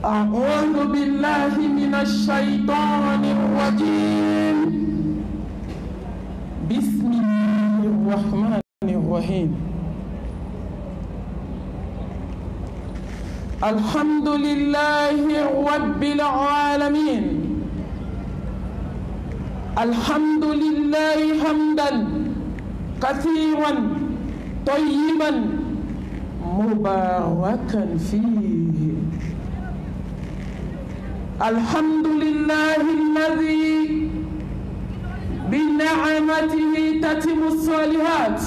أعوذ بالله من الشيطان الرجيم. بسم الله الرحمن الرحيم. الحمد لله رب العالمين. الحمد لله حمدا كثيرا طيبا مباركا فيه. الحمد لله الذي بنعمته تتم الصالحات.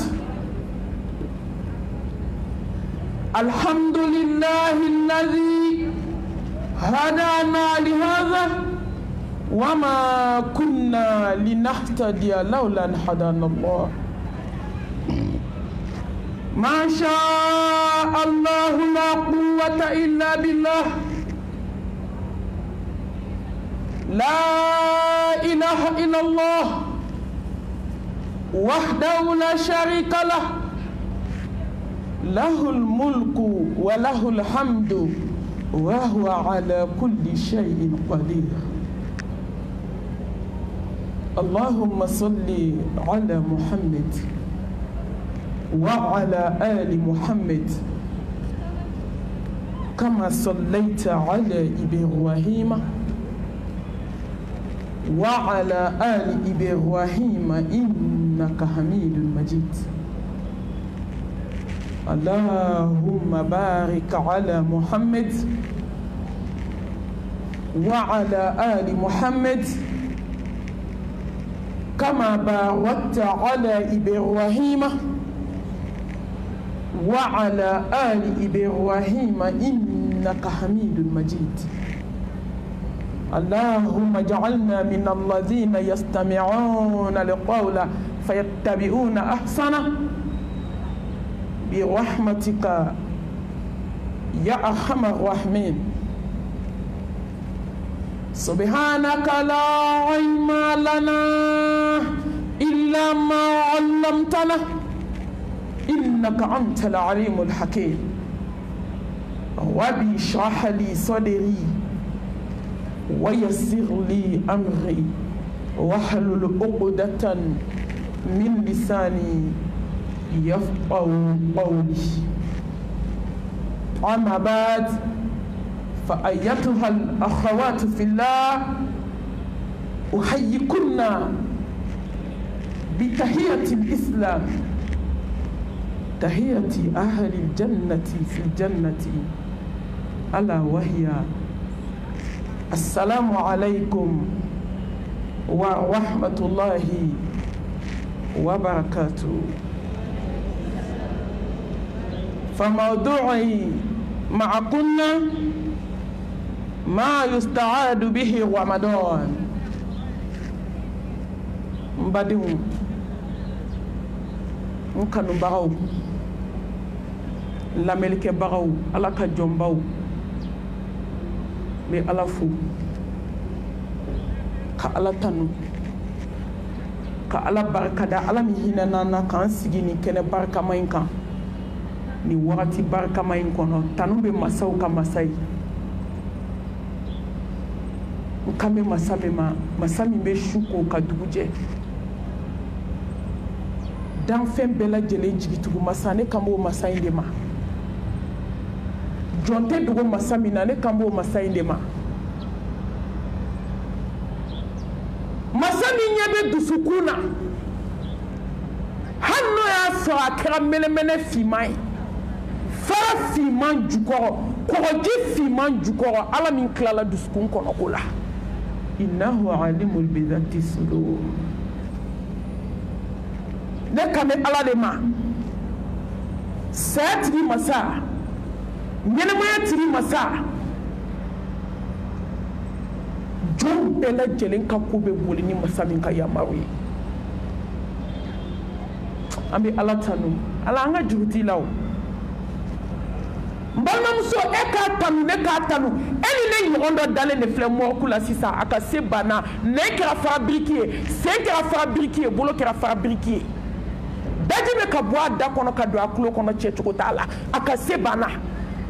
الحمد لله الذي هدانا لهذا وما كنا لنهتدي لولا أن هدانا الله. ما شاء الله لا قوة إلا بالله. لا إله إلا الله وحده لا شريك له. له الملك وله الحمد وهو على كل شيء قدير. اللهم صل على محمد وعلى آل محمد كما صليت على إبراهيم وعلى آل إبراهيم إنك حميد مجيد. اللهم بارك على محمد وعلى آل محمد كما باركت على إبراهيم وعلى آل إبراهيم إنك حميد مجيد. اللهم اجعلنا من الذين يستمعون القول فيتبعون أحسنه برحمتك يا أرحم الراحمين. سبحانك لا علم لنا إلا ما علمتنا إنك أنت العليم الحكيم. ربي اشرح لي صدري ويسر لي أمري واحلل عقدة من لساني يفقه قولي. أما بعد فأيتها الأخوات في الله أحييكن بتحية الإسلام، تحية أهل الجنة في الجنة، ألا وهي السلام عليكم ورحمة الله وبركاته. فموضوعي معكم ما يستعاد به رمضان. مبادئ nkanu bagaw lamelike bagaw ala ka jombaw be ala fu ka ala tanu ka ala barkada ala mi hinana na kan sigini kene barka mainka ni wakati barka main kono tanu be masaw ka masai ukame masabe masami be shuko ka duguje dan fɛn bɛɛ lajɛlen jigitugu masa ne kan b'o masa in de ma. jɔn tɛ dogo masa min na ne kan b'o masa in de ma. masa min ɲɛ bɛ dusukun na hali n'o y'a sɔrɔ a kɛra mɛnɛmɛnɛ finman ye fara finman jukɔrɔ kɔgɔji finman jukɔrɔ ala min tilala dusukun kɔnɔ o la. innahu alimul bizati sudur. ne kan bɛ ala de ma saya tigi masa ɲɛnɛmaya tigi masa jɔn bɛɛ lajɛlen ka ko bɛ boli ni masa min ka yamaru ye. an bɛ ala tanu ala an ka juru t'i la o. n balimamuso e k'a tanu ne k'a tanu e ni ne ɲɔgɔn dɔ dalen de filɛ mɔriku la sisan a ka se banna nɛn kɛra fara biriki ye sen kɛra fara biriki ye bolo kɛra fara biriki ye. daji bɛ ka bɔ a da kɔnɔ ka don a tulo kɔnɔ cɛ cogo t'a la a ka se banna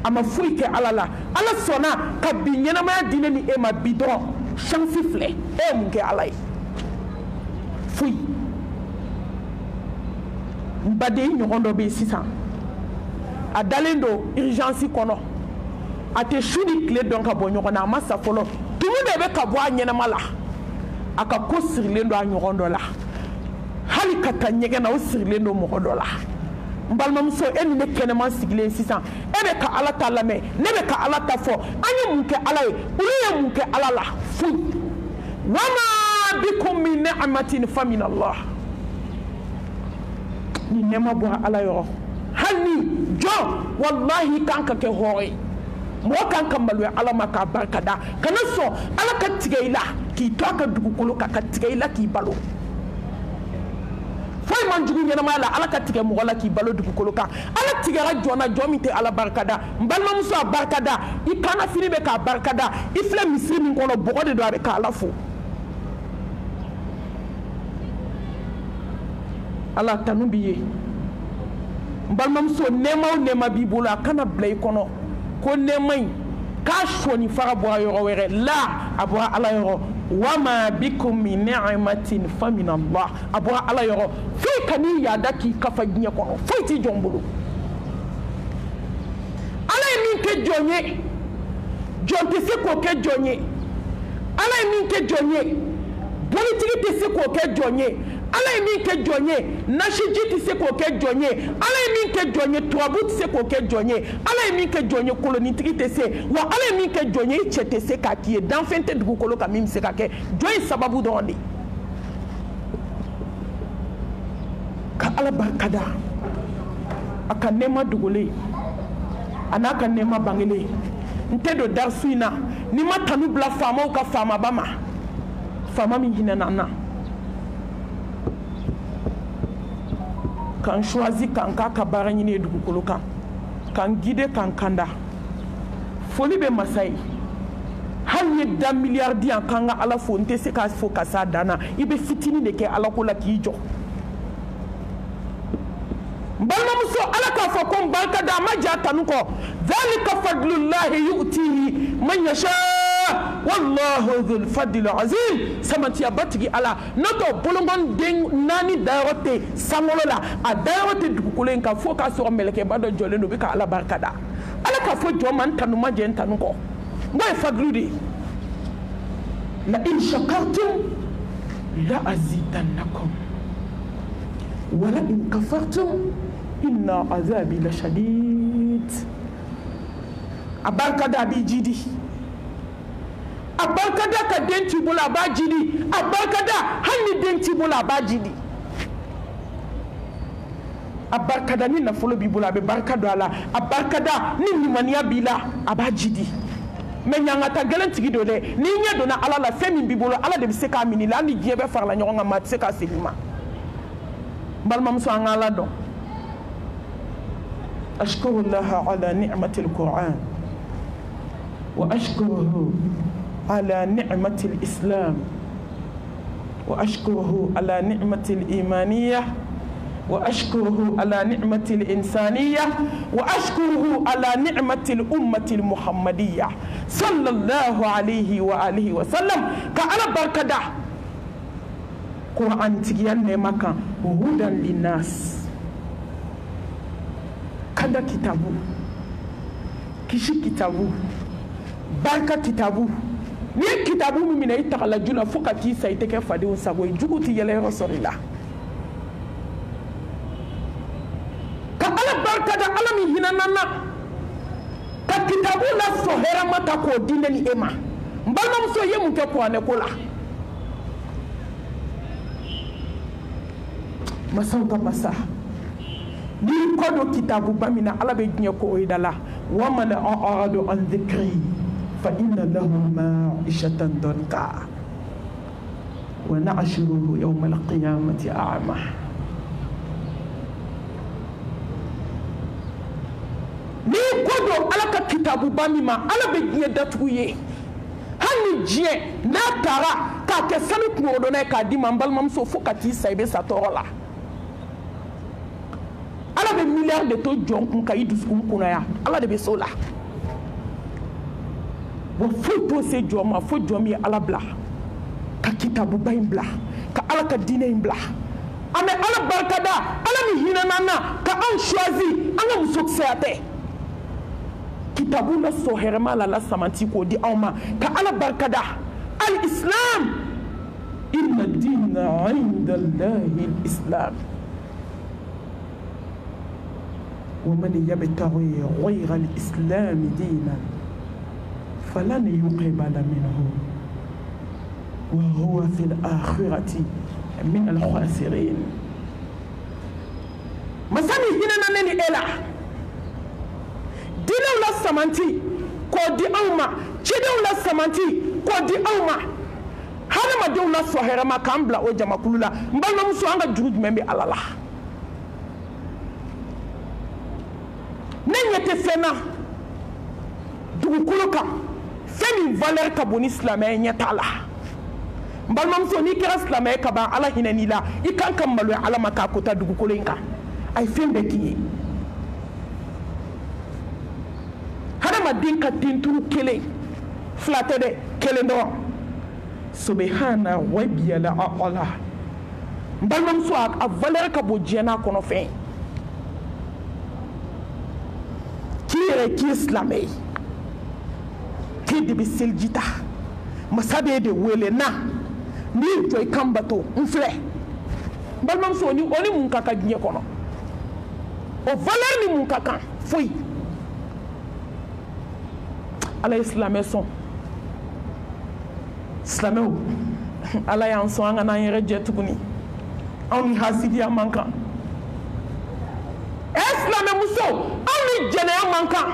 ama foyi kɛ ala la ala sɔnna ka bi ɲɛnamaya di ne ni e ma bi dɔrɔn chance filɛ e ye mun kɛ ala ye foyi n baden ɲɔgɔn dɔ bɛ yen sisan a dalen don urgence kɔnɔ a tɛ su ni tile dɔn ka bɔ ɲɔgɔn na a ma sa fɔlɔ tumu de bɛ ka bɔ a ɲɛnama la a ka ko sirilen don a ɲɔgɔn dɔ la hali ka taa ɲɛgɛn na o sirilen don mɔgɔ dɔ la n balimamuso e ni ne kɛnɛman sigilen sisan e bɛ ka ala ta lamɛn ne bɛ ka ala ta fɔ an ye mun kɛ ala ye olu ye mun kɛ ala la foyi wama bikum min ni'matin fa min Allah ni nɛɛma bɔra ala yɔrɔ hali ni jɔn wallahi kan ka kɛ hɔrɔn ye mɔgɔ kan ka maloya ala ma k'a barika da kana sɔn ala ka tigɛ i la k'i to a ka dugukolo kan ka tigɛ i la k'i balo foyi man jugu ɲɛnamaya la ala ka tigɛ mɔgɔ la k'i balo dugukolo kan ala tigɛra jɔn na jɔn min tɛ ala barika da n balimamuso a barika da i kana fini bɛ k'a barika da i filɛ misiri min kɔnɔ bɔgɔ de don a bɛ k'ala fo ala tanu b'i ye n balimamuso nɛɛma o nɛɛma b'i bolo a kana bila i kɔnɔ ko nɛɛma in k'a sɔni faga bɔra yɔrɔ wɛrɛ la a bɔra ala yɔrɔ wama bikum min ni'matin fa min Allah a bɔra ala yɔrɔ foyi ka n'i yaada k'i kafa diɲɛ kɔnɔ foyi t'i jɔn bolo ala ye min kɛ jɔn ye jɔn tɛ se k'o kɛ jɔn ye ala ye min kɛ jɔn ye bolitigi tɛ se k'o kɛ jɔn ye ala ye min kɛ jɔn ye nasiji tɛ se k'o kɛ jɔn ye ala ye min kɛ jɔn ye tubabu tɛ se k'o kɛ jɔn ye ala ye min kɛ jɔn ye kolonitigi tɛ se wa ala ye min kɛ jɔn ye i cɛ tɛ se k'a k'i ye danfɛn tɛ dugukolo kan min bɛ se ka kɛ jɔn ye sababu dɔrɔn de ka ala barika da a ka nɛɛma dogolen a n'a ka nɛɛma bangelen n tɛ don darisu in na ni ma tanu bila faamaw ka faamaba ma faama min hinɛna n na kan choisi kan k'a ka baara ɲini ye dugukolo kan kan guider kan kanda foli bɛ masa ye hali ye da miliyari di yan kan ka ala fo n tɛ se k'a fo ka s'a dan na i bɛ fitinin de kɛ ala ko la k'i jɔ n balimamuso ala k'a fɔ ko n barika da a ma ja tanu kɔ dhalika fadlullahi yu'tihi man yasha wallahu dhul fadlil azim samatiya batigi ala n'o bolongon den naani dayɔrɔ tɛ sankolo la a dayɔrɔ tɛ dugukolo in kan fo k'a sɔrɔ mɛlɛkɛba dɔ jɔlen don bɛ ka ala barika da ala k'a fɔ jɔn ma n tanu ma jɛ n tanu kɔ n b'o ye fadlu de ye la in shakartum la azidannakum wala in kafartum inna azabi la shadid a barika da a b'i jidi a barika da ka den t'i bolo a b'a jidi a barika da hali ni den t'i bolo a b'a jidi a barika da ni nafolo b'i bolo a bɛ barika don a la a barika da ni limaniya b'i la a b'a jidi mɛ ɲangata gɛlɛn tigi don dɛ n'i ɲɛ donna ala la fɛn min b'i bolo ala de bɛ se k'a minɛ i la hali ni diɲɛ bɛɛ farala ɲɔgɔn kan maa tɛ se k'a segin i ma n balimamuso an ka ala dɔn ashkurullaha ala ni'matil qur'an wa ashkuruhu ala ni'matil islam wa ashkuruhu ala ni'matil imaniyah wa ashkuruhu ala ni'matil insaniyah wa ashkuruhu ala ni'matil ummatil muhammadiyah sallallahu alayhi wa alihi wa sallam ka ala barkada Quran tigiyan nɛɛma kan hudan linnas kada kitabu kisi kitabu barika kitabu n'i ye kitabu min minɛ i tagala joona fo ka t'i sa i tɛ kɛ fadenw sago ye jugu tɛ yɛlɛ yɔrɔ sɔrɔ i la ka ala barika da ala min hinɛna n na ka kitabu lasɔ hɛrɛma ta k'o di ne ni e ma n balimamuso ye mun kɛ kuranɛ ko la masaw ka masa n'i kɔ don kitabuba min na ala bɛ diɲɛ ko o yi da la wa man a'rada an dhikri fa inna lahu ma'ishatan danka wa nahshuruhu yawma al-qiyamati a'ma n'i kɔ don ala ka kitabuba min ma ala bɛ diɲɛ datugu ye hali ni diɲɛ n'a taara k'a kɛ sanu kunkolo donna ye k'a di ma n balimamuso fo ka t'i sa i bɛ sa tɔɔrɔ la ala bɛ bɛ miliyari de to jɔn kun ka i dusukun kunna yan ala de bɛ s'o la wa foyi t'o se jɔn ma fo jɔn min ye ala bila ka kitabuba in bila ka ala ka diinɛ in bila an bɛ ala barikada ala min hinɛna na ka anw choisi an ka musokisɛya tɛ kitabu la sɔn hɛrɛma la lasamanti k'o di anw ma ka ala barikada al-islam inna dina inda allahi al-islam ومن يبتغي غير الإسلام دينا فلن يقبل منه وهو في الآخرة من الخاسرين مسامي هنا نني إلا دينو لا سمانتي كودي أوما تشيدو لا سمانتي كودي أوما هذا ما ديو لا سوهر ما كامبلا وجما كلولا مبالنا مسو عنga جرود ممي على الله نيتي فينا dugukolo kan fɛn min valeur ka bon ni silamɛya ɲɛ t'a la n balimamuso n'i kɛra silamɛ ka ban ala hinɛn'i la i kan ka maloya ala ma k'a kota dugukolo in kan a ye fɛn bɛɛ k'i ye hadamaden ka denturu kelen fila tɛ dɛ kelen dɔrɔn subahana wabiyala ala n balimamuso a valeur ka bon diɲɛ n'a kɔnɔ fɛn k'i yɛrɛ k'i ye silamɛ ye k'i de bɛ seliji ta masa b'e de wele na n'i jɔ i kan bato n filɛ n balimamuso o ni mun ka kan diɲɛ kɔnɔ o valeur ni mun ka kan foyi ala ye silamɛ sɔn silamɛw ala y'an sɔn an ka n'an yɛrɛ jɛ tuguni anw ni hasidiya man kan silamɛmuso anw ni jɛnɛya man kan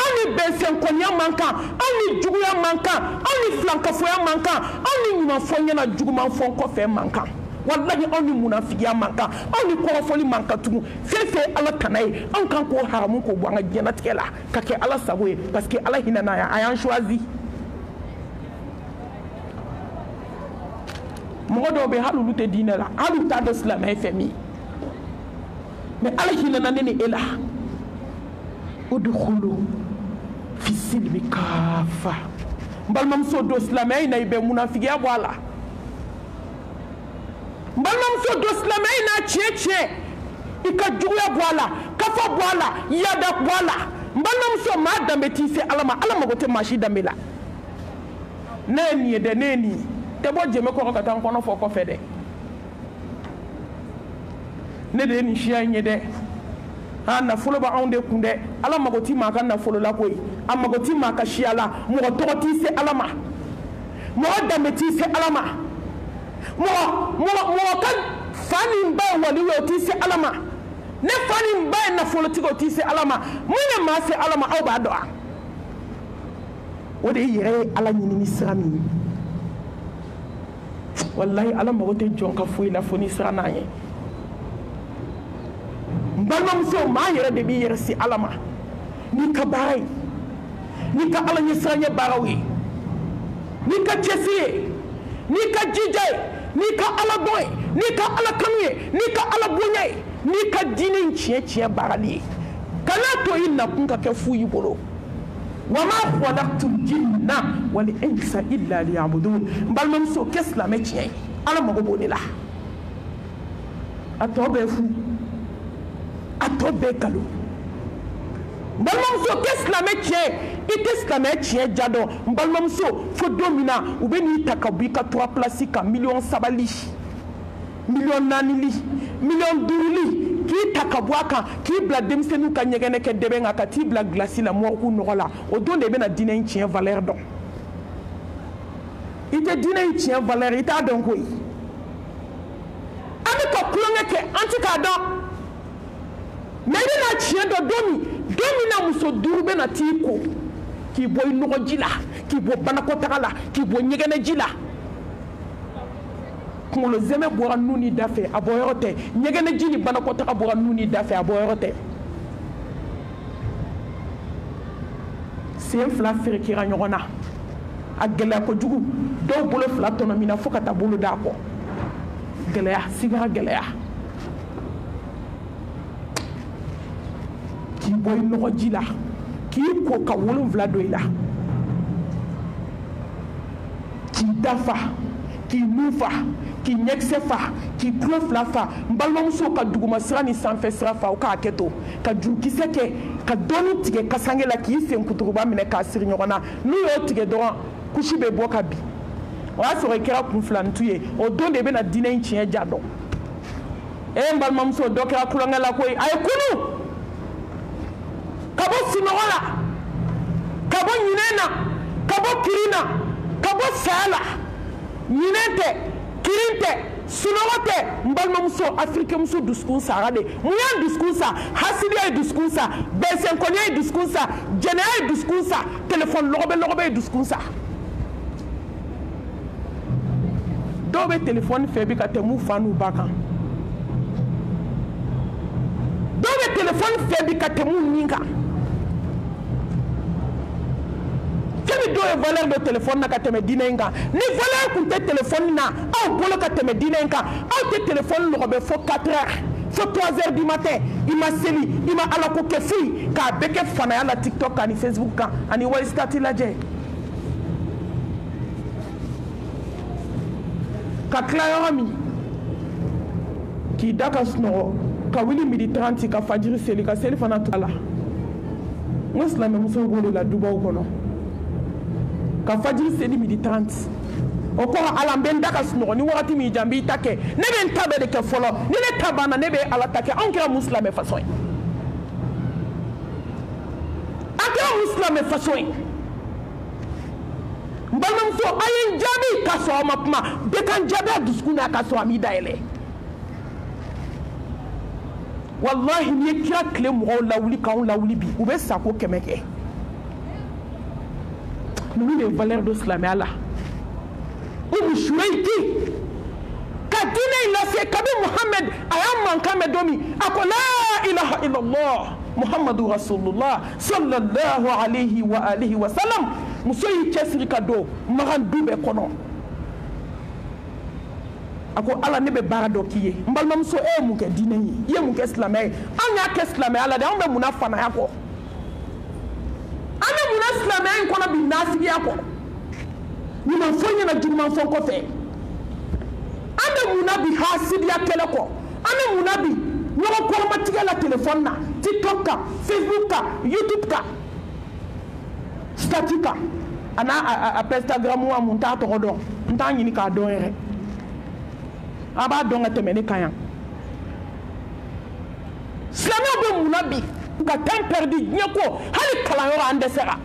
anw ni bɛnsɛnkɔniya man kan anw ni juguya man kan anw ni filankafoya man kan anw ni ɲumanfɔ ɲɛna juguman fɔ kɔfɛ man kan walahi anw ni munafigiya man kan anw ni kɔrɔfɔli man kan tugun fɛn fɛn ala tana ye anw kan k'o haramu k'o bɔ an ka diɲɛlatigɛ la ka kɛ ala sago ye parce que ala hinɛna yan a y'an choisi mɔgɔ dɔw bɛ hali olu tɛ diinɛ la hali u t'a dɔn silamɛ ye fɛn min ye mais ala hinɛna ne ni e la udkhulu fi silmi kafa n balimamuso don silamɛya in na i bɛ munafigiya bɔ a la n balimamuso don silamɛya in na tiɲɛ i ka juguya bɔ a la kafa bɔ a la yada bɔ a la n balimamuso maa danbe t'i se ala ma ala mago tɛ maa si danbe la ne ye nin ye dɛ ne ye nin ye tɛ bɔ jɛmɛ kɔrɔ ka taa n kɔnɔ fɔ kɔfɛ dɛ ne de ye nin siya in ye dɛ nafolo bɛ anw de kun dɛ ala mago t'i ma a ka nafolo la koyi a mago t'i ma a ka siya la mɔgɔ tɔgɔ t'i se ala ma mɔgɔ danbe t'i se ala ma mɔgɔ ka fa ni ba ye waliyu ye o t'i se ala ma ne fa ni ba ye nafolotigi o t'i se ala ma mun ye maa se ala ma aw b'a dɔn o de ye yɛrɛ ye ala ɲini ni sira min ye walahi ala mago tɛ jɔn ka foyi la fo ni sira n'an ye n balimamuso maa yɛrɛ de b'i yɛrɛ se ala ma n'i ka baara ye n'i ka ala ɲɛsiranɲɛ baaraw ye n'i ka cɛsiri ye n'i ka jija ye n'i ka ala dɔn ye n'i ka ala kanu ye n'i ka ala bonya ye n'i ka diinɛ in tiɲɛ baarali ye kana to i nakun ka kɛ fu y'i bolo wa ma khalaqtu l-jinna wal insa illa liya'budun n balimamuso kɛ silamɛ tiɲɛ ye ala mago b'o de la a tɔ bɛɛ fu a tɔ bɛɛ nkalon n balimamuso kɛ silamɛ tiɲɛ i tɛ silamɛ tiɲɛ ja dɔn n balimamuso fo don min na u bɛ n'i ta ka bɔ i ka 3 place kan 3 li miliyɔn 4 li miliyɔn 5 li k'i ta ka bɔ a kan k'i bila denmisɛnninw ka ɲɛgɛnɛ kɛ dɛbɛn kan ka t'i bila gilasi la mɔgɔw k'u nɔgɔ la o don de i bɛna diinɛ in tiɲɛ valeur dɔn i tɛ diinɛ in tiɲɛ valeur i t'a dɔn koyi an bɛ ka kulonkɛ kɛ an tɛ k'a dɔn mais i bɛna tiɲɛ dɔn don min na muso 5 bɛna t'i ko k'i bɔ i nɔgɔji la k'i bɔ banakɔtaga la k'i bɔ ɲɛgɛnɛji la kunkolo zɛmɛ bɔra nu ni da fɛ a bɔyɔrɔ tɛ ɲɛgɛnɛji ni banakɔtaga bɔra nu ni da fɛ a bɔyɔrɔ tɛ sen 2 ferekera ɲɔgɔn na a gɛlɛya kojugu dɔw bolo 2 tɔnɔ min na fo ka taa bolo d'a kɔ gɛlɛya sigara gɛlɛya k'i bɔ i nɔgɔji la k'i ko ka 7 don i la k'i dafa k'i nun fa k'i ɲɛkisɛ fa k'i tulo 2 fa n balimamuso ka duguma sira ni sanfɛ sira fa o k'a kɛ to ka jurukisɛ kɛ ka dɔɔni tigɛ kasange la k'i sen kuturuba minɛ k'a siri ɲɔgɔn na n'u y'o tigɛ dɔrɔn kusi bɛ bɔ ka bin o y'a sɔrɔ i kɛra kunfilantu ye o don de bɛna diinɛ in tiɲɛ ja dɔn n balimamuso dɔ kɛra kulonkɛ la koyi a ye kunu ka bɔ sunɔgɔ la ka bɔ ɲinɛ na ka bɔ kiri na ka bɔ saya la ɲinɛ tɛ kiri tɛ sunɔgɔ tɛ n balimamuso afirikɛmuso dusukun sara de mun y'a dusukun sa hasidiya ye dusukun sa bɛnsɛnkɔniya ye dusukun sa jɛnɛya ye dusukun sa telefɔni lɔgɔbɛ ye dusukun sa dɔw bɛ telefɔni fɛ bi ka tɛmɛ u fa n'u ba kan dɔw bɛ telefɔni fɛ bi ka tɛmɛ u nin kan fɛn dɔw ye valeur de telefɔni na ka tɛmɛ diinɛ in kan ni valeur tun tɛ telefɔni na aw bolo ka tɛmɛ diinɛ in kan aw tɛ telefɔni lɔgɔbɛ fo 4 heures fo 3 heures du matin i ma seli i ma ala ko kɛ foyi k'a bɛɛ kɛ fanaya la TikTok kan ani Facebook kan ani whatsapp lajɛ ka tila yɔrɔ min k'i da ka sunɔgɔ ka wuli 12h30 ka fajiri seli ka seli fana to a la n ko silamɛmusow b'o de la dubaw kɔnɔ ka fajiri seli 12h30 o kɔrɔ ala n bɛ n da ka sunɔgɔ ni wagati min jan n b'i ta kɛ ne bɛ n ta bɛɛ de kɛ fɔlɔ ni ne ta banna ne bɛ ala ta kɛ anw kɛra mun silamɛ façon ye an kɛra mun silamɛ façon ye n balimamuso a ye n jaabi ka sɔrɔ a ma kuma bɛɛ ka n jaabi a dusukun na ka sɔrɔ a m'i dayɛlɛ wallahi n'i ye kira tile mɔgɔw lawuli k'anw lawuli bi u bɛ sako 100 kɛ ninnu de ye valeur de silamɛya la Umu Shurayki ka diinɛ in lase kabi Muhammed a y'a mankan mɛn don min a ko la ilaha illallah Muhammadu rasulullah sallallahu alayhi wa alihi wa sallam muso y'i cɛsiri ka don Magan du bɛɛ kɔnɔ a ko ala ne bɛ baara dɔ k'i ye n balimamuso e ye mun kɛ diinɛ ye i ye mun kɛ silamɛya ye anw y'a kɛ silamɛya la de anw bɛ mun na fanaya kɔ an bɛ mun na silamɛya in kɔnɔ bi naasigiya kɔ ɲuman fɔ ɲɛna juguman fɔ kɔfɛ an bɛ mun na bi hasidiya kɛlɛ kɔ an bɛ mun na bi ɲɔgɔn kɔrɔmatigɛ la telefɔni na TikTok kan Facebook kan YouTube kan statut kan a n'a Instagram wa mun t'a tɔgɔ dɔn n t'a ɲini k'a dɔn yɛrɛ a b'a dɔn ka tɛmɛ ne kan yan silamɛw bɛ mun na bi ka temps perdu diɲɛ ko hali kalanyɔrɔ an dɛsɛra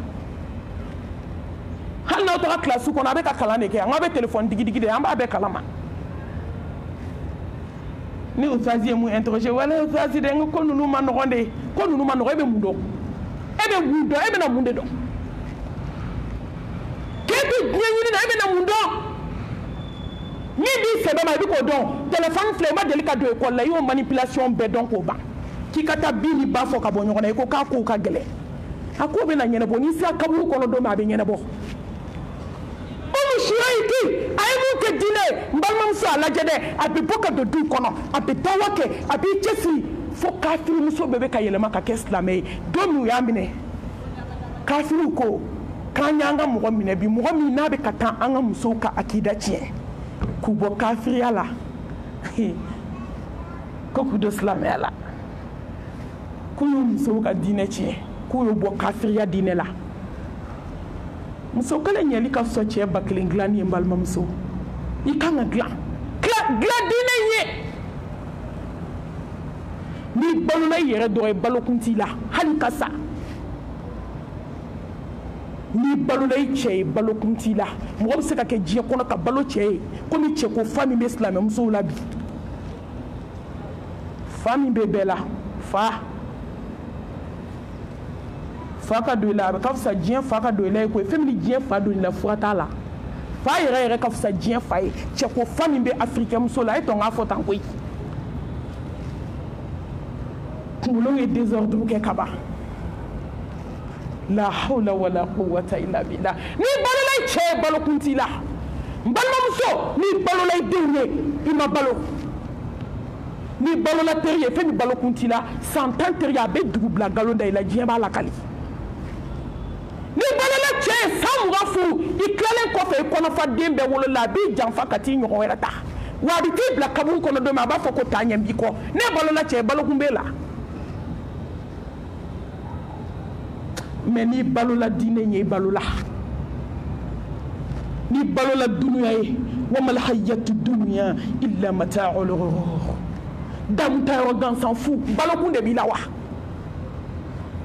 hali n'aw taga kilasi kɔnɔ a bɛ ka kalan de kɛ an bɛ telefɔni digidigi de an b'a bɛɛ kalama ni ustazi ye mun interroger wala ustazi de ko ninnu ma nɔgɔn de ko ninnu ma nɔgɔn e bɛ mun dɔn e bɛ mun dɔn e bɛna mun de dɔn k'e bɛ diɲɛ ɲini na e bɛna mun dɔn min b'i sɛbɛ ma i bɛ k'o dɔn telefɔni filɛ i ma deli ka don ekɔli la i y'o manipulation bɛɛ dɔn k'o ban k'i ka taa bin ni ba fɔ ka bɔ ɲɔgɔn na i ko k'a kow ka gɛlɛn a ko bɛna ɲɛnabɔ n'i sera kaburu kɔnɔ don min a bɛ ɲɛnabɔ Umu Shurayki a ye mun kɛ diinɛ ye n balimamuso a lajɛ dɛ a bɛ bɔ ka don du kɔnɔ a bɛ dawa kɛ a b'i cɛsiri fo kafirimuso bɛɛ bɛ ka yɛlɛma ka kɛ silamɛ ye don min u y'a minɛ kafiriw ko k'an y'an ka mɔgɔ minɛ bi mɔgɔ min n'a bɛ ka taa an ka musow ka akida tiɲɛ k'u bɔ kafiriya la ko k'u don silamɛya la k'u y'u musow ka diinɛ tiɲɛ k'u y'u bɔ kafiriya diinɛ la muso kelen ɲɛli ka fisa cɛ ba kelen dilanni ye n balimamuso i kan ka dilan diinɛ ye n'i balola i yɛrɛ dɔrɔn ye balokun t'i la hali ka sa n'i balola i cɛ ye balokun t'i la mɔgɔ bɛ se ka kɛ diɲɛ kɔnɔ ka balo cɛ ye komi cɛko fa min bɛ silamɛmusow la bi fa min bɛ bɛɛ la fa ka don i la a bɛ ka fisa diɲɛ fa ka don i la ye koyi fɛn min diɲɛ fa don i la fura t'a la fa yɛrɛ ka fisa diɲɛ fa ye cɛko fa min bɛ afirikɛmuso la e tɔ n k'a fɔ tan koyi kunkolo ye désordre kɛ ka ban la hawla wala quwwata illa billah n'i balola i cɛ ye balokun t'i la n balimamuso n'i balola i denw ye i ma balo ni balola teri ye fɛn min balokun t'i la san 10 teri a bɛ dugu bila nkalon da i la diɲɛ b'a lakali ni balola cɛ ye san 20 furu i tilalen kɔfɛ i kɔnɔfa den bɛɛ wolola a b'i janfa ka t'i ɲɔgɔn wɛrɛ ta wa a bɛ t'i bila kaburu kɔnɔ don min a b'a fɔ ko taa ɲɛ b'i kɔ ne balola cɛ balokun b'e la mais ni balola diinɛ ye i balola ni balola dunuya ye wa mal hayatu dunya illa mata'ul ghurur damu ta yɔrɔ gansan fu balokun de b'i la wa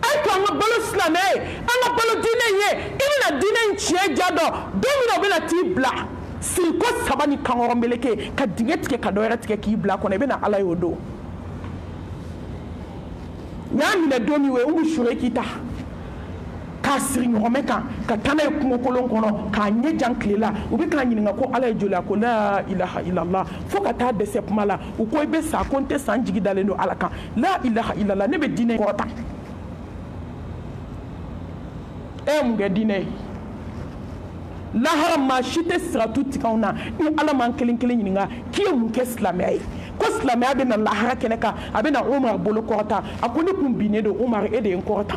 ay to an ka balo silamɛ ye an ka balo diinɛ ye i bɛna diinɛ in tiɲɛ ja dɔn don min na o bɛna t'i bila siriko 3 ni kankɔrɔ meleke ka dingɛ tigɛ ka dɔ wɛrɛ tigɛ k'i bila kɔnɔ i bɛna ala y'o don n y'a minɛ don min o ye umu sure k'i ta k'a siri ɲɔgɔnmɛ kan ka taa n'a ye kungokolon kɔnɔ k'a ɲɛ jan tile la u bɛ k'a ɲininka ko ala ye joli a ko la ilaha illallah fo ka taa dɛsɛ kuma la u ko i bɛ sa ko n tɛ sa n jigi dalen don ala kan la ilaha illallah ne bɛ diinɛ kɔrɔta e ye mun kɛ diinɛ ye lahara maa si tɛ siratu tigɛ anw na ni ala m'an kelen kelen ɲininka k'i ye mun kɛ silamɛya ye ko silamɛya bɛ na lahara kɛnɛ kan a bɛ na Umar bolo kɔrɔta a ko ne kun binnen don Umar e de ye n kɔrɔta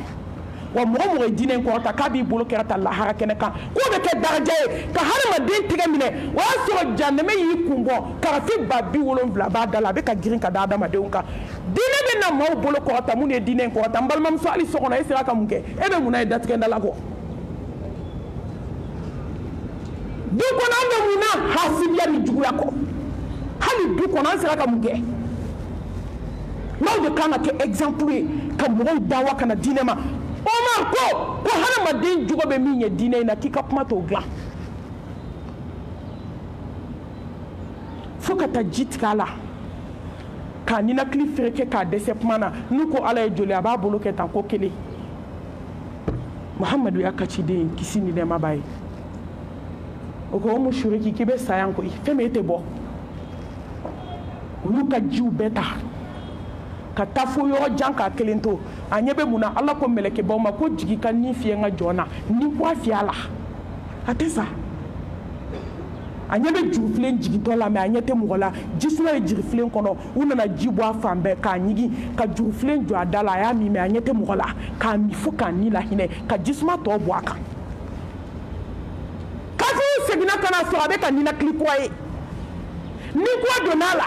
wa mɔgɔ mɔgɔ ye diinɛ in kɔrɔta k'a b'i bolo kɛra ta lahara kɛnɛ kan k'o bɛ kɛ daraja ye ka hadamaden tigɛ minɛ o y'a sɔrɔ janɛmɛ y'i kun bɔ karafe 70,000 b'a da la a bɛ ka girin ka da hadamadenw kan diinɛ bɛ na maaw bolo kɔrɔta mun de ye diinɛ in kɔrɔta n balimamuso hali so kɔnɔ e sera ka mun kɛ e bɛ mun na ye datigɛnda la kɔ du kɔnɔ an bɛ mun na hasidiya ni juguya kɔ hali du kɔnɔ an sera ka mun kɛ n'aw de kan ka kɛ exemple ye ka mɔgɔw dawa ka na diinɛ ma Omar ko hadamaden jugu bɛ min ye diinɛ in na k'i ka kuma t'o dilan fo ka taa ji tigɛ a la k'a ninakili fereke k'a dɛsɛ kuma na n'u ko ala ye joli a b'a bolo kɛ tan ko kelen Muhamadu y'a ka ciden kisi ni nɛɛma b'a ye o ko Umu Shuriki k'i bɛ sa yan koyi fɛn min e tɛ bɔ olu ka jiw bɛɛ ta ka taa fo yɔrɔ jan k'a kelen to a ɲɛ bɛ mun na ala ko mɛlɛkɛbaw ma ko jigi ka nin fiyɛ n ka jɔn na ni ko a fiyɛ a la a tɛ sa a ɲɛ bɛ jurufilen jigintɔ la mɛ a ɲɛ tɛ mɔgɔ la jisuma ye jurufilen kɔnɔ u nana ji bɔ a fan bɛɛ k'a ɲigi ka jurufilen jɔ a da la a y'a min mɛ a ɲɛ tɛ mɔgɔ la k'a min fo k'a ni lahinɛ ka jisuma tɔ bɔ a kan kafiriw seginna ka na sɔrɔ a bɛ ka ninakili kura ye ni kura donna a la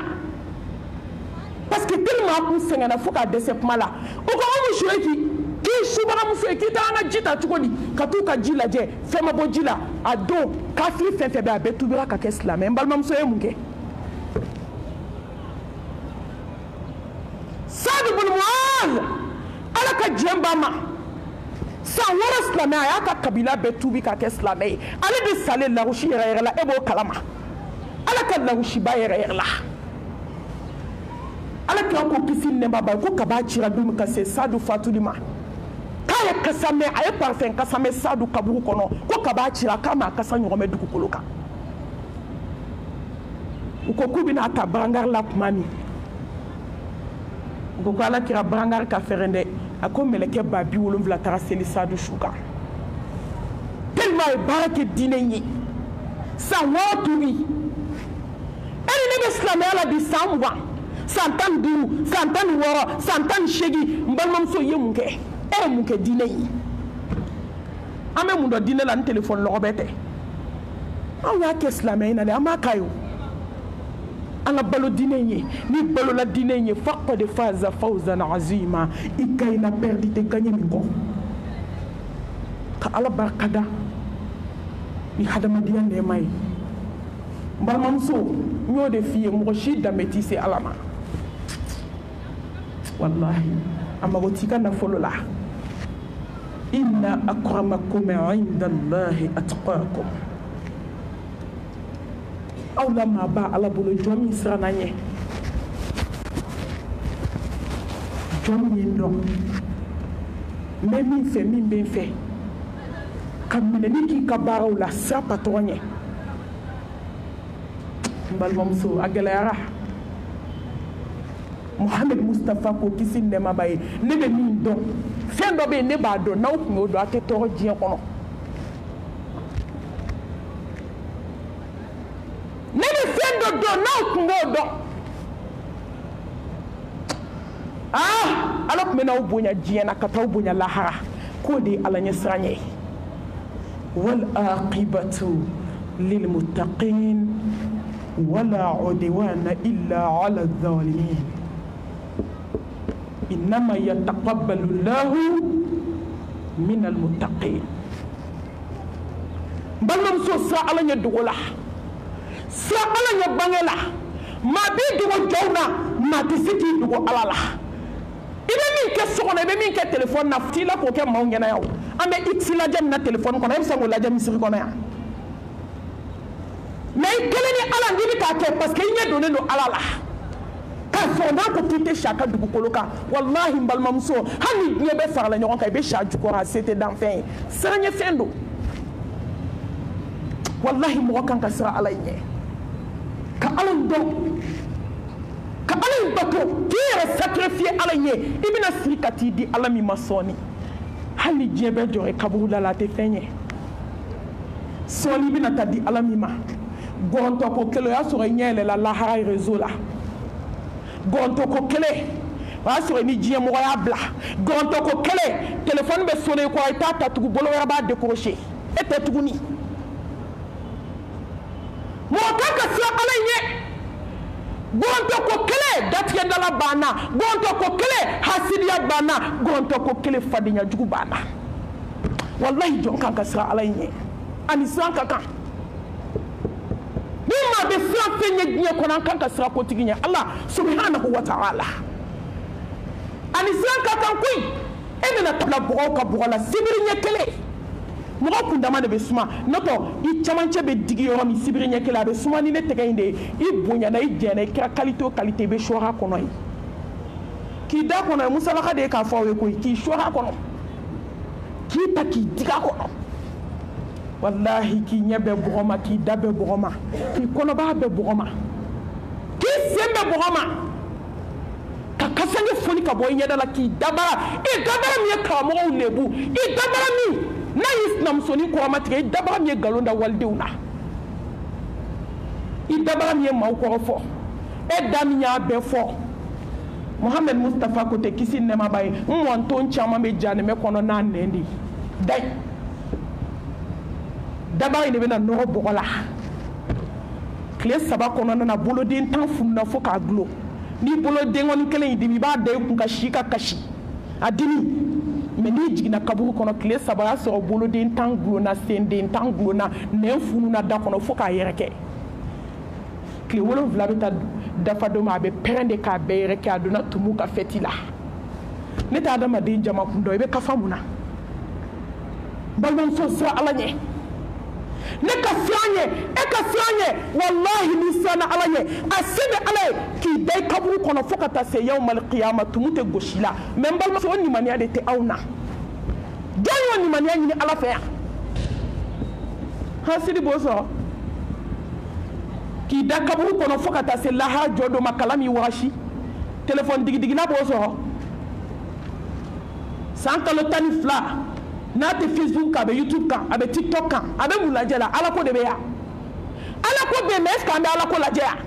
parce que tellement a kun sɛgɛnna fo k'a dɛsɛ kuma la o ko Umu Shuriki k'i subagamuso ye k'i taa an ka ji ta cogo di ka t'u ka ji lajɛ fɛn ma bɔ ji la a don kafiri fɛn fɛn bɛ a bɛɛ tubira ka kɛ silamɛ n balimamuso ye mun kɛ Saad ibn Muaz ala ka diɲɛ ba ma san 6 silamɛ a y'a ka kabila bɛɛ tubi ka kɛ silamɛ ye ale de salen larusi yɛrɛ yɛrɛ la e b'o kalama ala ka larusiba yɛrɛ yɛrɛ la ala kira ko kisi nɛma ba ko kaba cira dum ka se Sadu fatuli ma k'a ye kasa mɛn a ye parfɛn kasa mɛn Sadu kaburu kɔnɔ ko kaba cira k'a ma kasa ɲɔgɔn mɛn dugukolo kan u ko k'u bɛna ta barangari la tuma min u ko ala kira barangari ka fɛrɛn dɛ a ko mɛlɛkɛ ba 70 taara seli Sadu su kan tellement a ye baara kɛ diinɛ in ye san 6 tubi ɛni ne bɛ silamɛya la bi san 20 san 15 san 16 san 18 n balimamuso ye mun kɛ e ye mun kɛ diinɛ in an bɛ mun dɔn diinɛ la ni telefɔni lɔgɔbɛ tɛ anw y'a kɛ silamɛ in na dɛ an b'a k'a ye an ka balo diinɛ in ye ni balola diinɛ in ye faqad faza fawzan azima i gagna perdi tɛ gagné min kɔ ka ala barika da ni hadamadenya nɛɛma ye n balimamuso n y'o de f'i ye mɔgɔ si danbe t'i se ala ma wallahi a mago t'i ka nafolo la inna akramakum inda allahi atqakum aw la maa ba ala bolo jɔn min siranna ɲɛ jɔn min ye n dɔn n bɛ min fɛ min bɛ n fɛ ka minɛni k'i ka baaraw la sira patɔrɔn ɲɛ n balimamuso a gɛlɛyara Muhammed Mustafa ko kisi nɛɛma b'a ye ne bɛ min dɔn fɛn dɔ bɛ yen ne b'a dɔn n'aw tun y'o dɔn a tɛ tɔɔrɔ diɲɛ kɔnɔ ne bɛ fɛn dɔ dɔn n'aw tun b'o dɔn ala kumena u bonya diɲɛna ka taa u bonya lahara k'o de ye ala ɲɛsiran ye wal aqibatu lil muttaqin wala udwana illa ala zalimin innama yataqabbalu llahu min al muttaqin balimamuso sira ala ɲɛ dogo la sira ala ɲɛ bange la maa b'i dogo jɔnw na maa tɛ se k'i dogo ala la i bɛ min kɛ so kɔnɔ i bɛ min kɛ telefɔni na t'i la k'o kɛ maaw ɲɛna yan an bɛ x lajɛ min na telefɔni kɔnɔ e bɛ se k'o lajɛ misiri kɔnɔ yan mais i kelen ni ala n'i bɛ k'a kɛ parce que i ɲɛ donnen don ala la k'a sɔrɔ n'a ko k'i tɛ si a ka dugukolo kan walahi n balimamuso hali ni diɲɛ bɛɛ farala ɲɔgɔn kan i bɛ si a jukɔrɔ a se tɛ danfɛn ye siranɲɛfɛn don wallahi mɔgɔ kan ka siran ala ɲɛ ka ala dɔn ka ala bato k'i yɛrɛ sacrifier ala ɲɛ i bɛna siri ka t'i di ala min ma sɔɔni hali ni diɲɛ bɛɛ jɔra kaburu da la a tɛ fɛn ɲɛ sɔɔni i bɛna taa di ala min ma gɔrɔntɔ ko kelen o y'a sɔrɔ i ɲɛ yɛlɛla lahara réseau la gɔrɔntɔ ko kelen o y'a sɔrɔ i ni diɲɛ mɔgɔ y'a bila gɔrɔntɔ ko kelen téléphone bɛ sonné i kɔrɔ i t'a ta tugun bolo wɛrɛ b'a décrocher e tɛ tuguni mɔgɔ kan ka siran ala ɲɛ gɔrɔntɔ ko kelen datigɛ dala banna gɔrɔntɔ ko kelen hasidiya banna gɔrɔntɔ ko kelen fadenya jugu banna wallahi jɔn kan ka siran ala ɲɛ ani siran ka kan ni maa bɛ siran fɛn ɲɛ diɲɛ kɔnɔ an kan ka siran kotigi ɲɛ ala subhanahu wa ta'ala ani siran ka kan koyi e bɛna tabila bɔgɔw ka bɔgɔ la sibiri ɲɛ kelen mɔgɔ kundama de bɛ suma n'o tɛ i camancɛ bɛ digi yɔrɔ min sibiri ɲɛ kelen a bɛ suma ni ne tɛgɛ in de ye i bonyana i jɛna i kɛra qualité o qualité i bɛ sɔra kɔnɔ ye k'i da kɔnɔ ye musalaka de ye k'a fɔ aw ye koyi k'i sɔra kɔnɔ k'i ta k'i diga kɔnɔ wallahi k'i ɲɛ bɛ bɔgɔ ma k'i da bɛ bɔgɔ ma k'i kɔnɔbara bɛ bɔgɔ ma k'i sen bɛ bɔgɔ ma ka kasange foni ka bɔ i ɲɛda la k'i dabara i dabara min ye karamɔgɔw lebu i dabara min n'a y'i sinamusonin kɔrɔma tigɛ i dabara min ye nkalon da walidenw na i dabara min ye maaw kɔrɔ fɔ e da min y'a bɛɛ fɔ Muhammed Mustafa ko tɛ kisi nɛma b'a ye n mɔnton caman bɛ janɛmɛ kɔnɔ n'a nɛn de ye dayi dabara in de bɛna nɔrɔ bɔgɔ la tile 3 kɔnɔna na boloden 10 fununa fo k'a gulo n'i boloden kɔni kelen y'i dimi i b'a da i kun ka si ka kasi a dimi mais n'i jiginna kaburu kɔnɔ tile 3 y'a sɔrɔ boloden 10 gulonna senden 10 gulonna nɛn fununa da kɔnɔ fo k'a yɛrɛkɛ tile 7 bɛ taa dafa don ma a bɛ pɛrɛn de k'a bɛɛ yɛrɛkɛ a donna tumu ka fɛti la ne tɛ adamaden jamakun dɔn i bɛ kafa mun na balimamuso siran ala ɲɛ ne ka siran ɲɛ e ka siran ɲɛ wallahi ni siranna ala ɲɛ a se bɛ ala ye k'i da i kaburu kɔnɔ fo ka taa se yawmal qiyama tumu tɛ gosi la mais n balimamuso o nimaniya de tɛ aw na jɔn y'o nimaniya ɲini ala fɛ yan hasidi b'o sɔrɔ k'i da kaburu kɔnɔ fo ka taa se lahara jɔ dɔ ma kala min wagasi téléphone digidigila b'o sɔrɔ san kalo 12 n'a tɛ Facebook kan a bɛ YouTube kan a bɛ TikTok kan a bɛ mun lajɛ la ala ko de bɛ yan ala ko bɛ yen mais est-ce que an bɛ ala ko lajɛ yan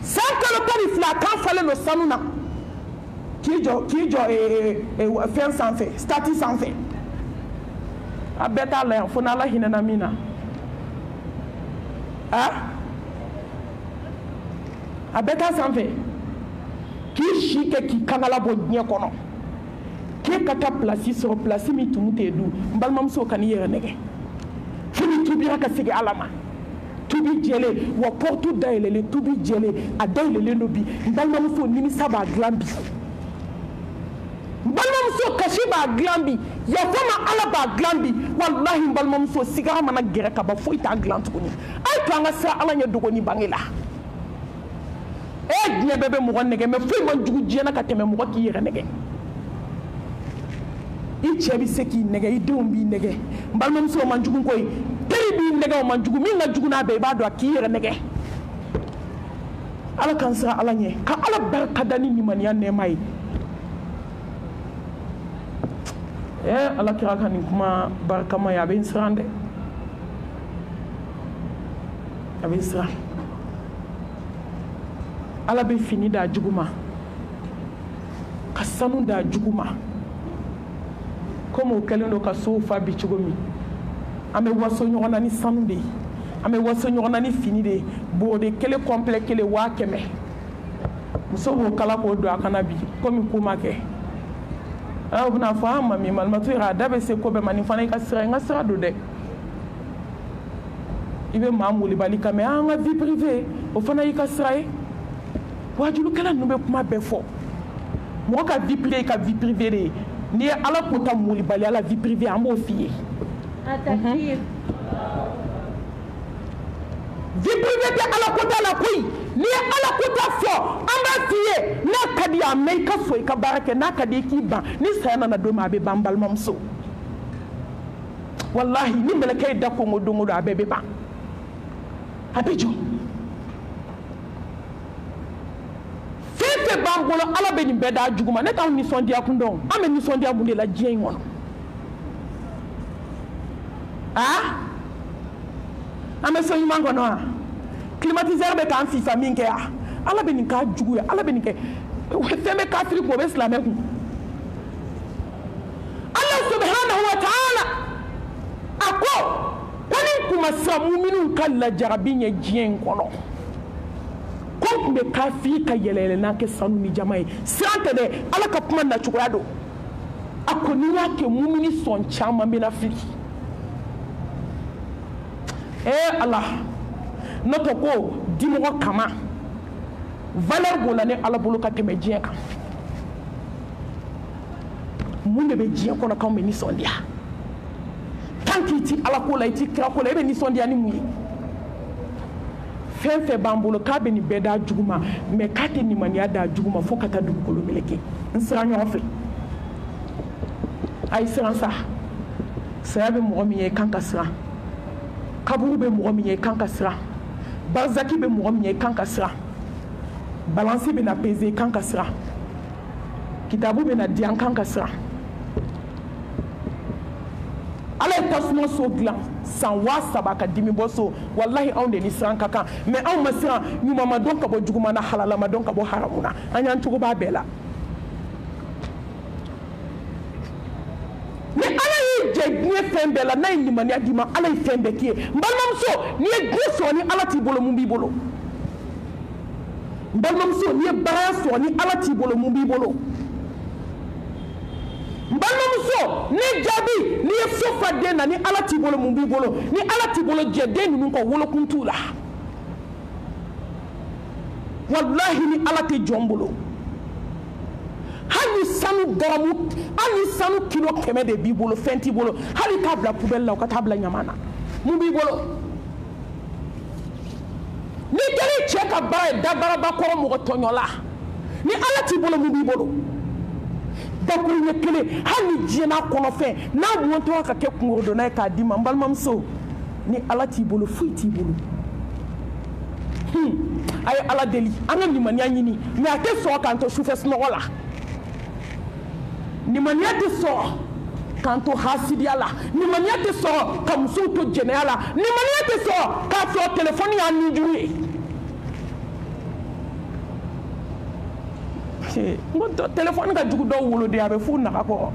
san kalo 12 kan falen don sanu na k'i jɔ fɛn sanfɛ stati sanfɛ a bɛɛ t'a la yan fo n'ala hinɛna min na a bɛɛ t'a sanfɛ k'i si kɛ k'i kangala bɔ diɲɛ kɔnɔ k'e ka taa place sɔrɔ place min tumu t'e dun n balimamuso ka n'i yɛrɛ nɛgɛ fo ni tubira ka segin ala ma tubi jɛlen wa porte dayɛlɛlen tubi jɛlen a dayɛlɛlen don bi n balimamuso nimisa b'a dilan bi n balimamuso kasi b'a dilan bi yafama ala b'a dilan bi walahi n balimamuso sigara mana gɛrɛ ka ban foyi t'a dilan tuguni a ye to an ka siran ala ɲɛ dogoni bange la diɲɛ bɛɛ bɛ mɔgɔ nɛgɛ mais foyi man jugu diɲɛ na ka tɛmɛ mɔgɔ k'i yɛrɛ nɛgɛ i cɛ bɛ se k'i nɛgɛ i denw b'i nɛgɛ n balimamuso man jugu koyi teri b'i nɛgɛ o man jugu min ka jugu n'a bɛɛ i b'a dɔn a k'i yɛrɛ nɛgɛ ala k'an siran ala ɲɛ ka ala barika da ni nimaniya nɛɛma ye ala kira ka nin kuma barikama ye a bɛ n siran dɛ a bɛ n siran ala bɛ fini d'a jugu ma sanu da jugu ma comme o kɛlen do ka sow fa bi cogo min an bɛ waso ɲɔgɔn na ni sanu de ye an bɛ waso ɲɔgɔn na ni fini de ye bɔrɔde kelen complet kelen 100,000 muso b'o kala k'o don a kana bi komi ko ma kɛ aw bɛna fɔ an mami malimatu yɛrɛ a da bɛ se ko bɛɛ ma nin fana i ka sira n ka sira don dɛ i bɛ maa molibali kan mɛ an ka vie privée o fana y'i ka sira ye wajulukɛla ninnu bɛ kuma bɛɛ fɔ mɔgɔ ka vie privée ka vie privée de ye n'i ye ala ko ta molibali ala vie privée an b'o f'i ye vie privée tɛ ala ko ta la koyi n'i ye ala ko ta fɔ an b'a f'i ye n'a ka di a mɛn i ka so i ka baara kɛ n'a ka di i k'i ban ni saya nana don min a bɛ ban balimamuso walahi ni mɛlɛkɛ ye da kongo don o don a bɛɛ bɛ ban a bɛ jɔ fɛn fɛn b'an bolo ala bɛ nin bɛɛ da jugu ma ne t'anw nisɔndiya kun dɔn an bɛ nisɔndiya mun de la diɲɛ in kɔnɔ an bɛ so ɲuman kɔnɔ wa climatiseur bɛ k'an fifa min kɛ wa ala bɛ nin k'a jugu ye ala bɛ nin kɛ fɛn bɛ kafiri kun o bɛ silamɛ kun ala subhanahu wa ta'ala a ko ni kuma sira muminiw ka lajarabi ɲɛ diɲɛ in kɔnɔ ko n kun bɛ kafiri ka yɛlɛyɛlɛ n'a kɛ sanu ni jama ye siran tɛ dɛ ala ka kuma nacogoya don a ko n'i y'a kɛ mumini sɔn caman bɛ na fili ala n'o tɛ ko dimɔgɔ kama valeur b'o la ni ala bolo ka tɛmɛ diɲɛ kan mun de bɛ diɲɛ kɔnɔ k'anw bɛ nisɔndiya tant que i ti ala ko la i ti kira ko la i bɛ nisɔndiya ni mun ye fɛn fɛn b'an bolo k'a bɛ nin bɛɛ da jugu ma mɛ k'a tɛ nimaniya da jugu ma fo ka taa dugukolo meleke n sera ɲɔgɔn fɛ a ye siran sa saya bɛ mɔgɔ min ye i kan ka siran kaburu bɛ mɔgɔ min ye i kan ka siran barzaki bɛ mɔgɔ min ye i kan ka siran balansi bɛ na peze i kan ka siran kitabu bɛ na di an kan ka siran ala ye tasuma so dilan san 3,000 ka dimi bɔ so walahi anw de ni siran ka kan mɛ anw ma siran ɲuman ma dɔn ka bɔ juguman na halala ma dɔn ka bɔ haramu na an y'an cogo b'a bɛɛ la ni ala y'i jɛ diɲɛ fɛn bɛɛ la n'a ye limaniya d'i ma ala ye fɛn bɛɛ k'i ye n balimamuso n'i ye diɲɛ sɔrɔ ni ala t'i bolo mun b'i bolo n balimamuso n'i ye baara sɔrɔ ni ala t'i bolo mun b'i bolo n balimamuso ne jaabi n'i ye so fa den na ni ala t'i bolo mun b'i bolo ni ala t'i bolo jɛ den ninnu ka wolokun t'u la walahi ni ala tɛ jɔn bolo hali sanu garamu hali sanu kilo 100 de b'i bolo fɛn t'i bolo hali k'a bila poubelle la o ka taa bila ɲaman na mun b'i bolo ni kɛra cɛ ka baara ye dabaraba kɔrɔ mɔgɔ tɔɲɔla ni ala t'i bolo mun b'i bolo dakuru ɲɛ kelen hali ni diɲɛ n'a kɔnɔfɛn n'a mɔntɔ ka kɛ kungorodonna ye k'a d'i ma n balimamuso ni ala t'i bolo foyi t'i bolo a ye ala deli an ka limaniya ɲini mɛ a tɛ sɔn k'an to sufɛ sunɔgɔ la nimaniya tɛ sɔrɔ k'an to hasidiya la nimaniya tɛ sɔrɔ ka musow to jɛnɛya la nimaniya tɛ sɔrɔ k'a sɔrɔ telefɔni y'an nijuru ye telefɔni ka jugu dɔw woloden a bɛ f'u naga kɔrɔ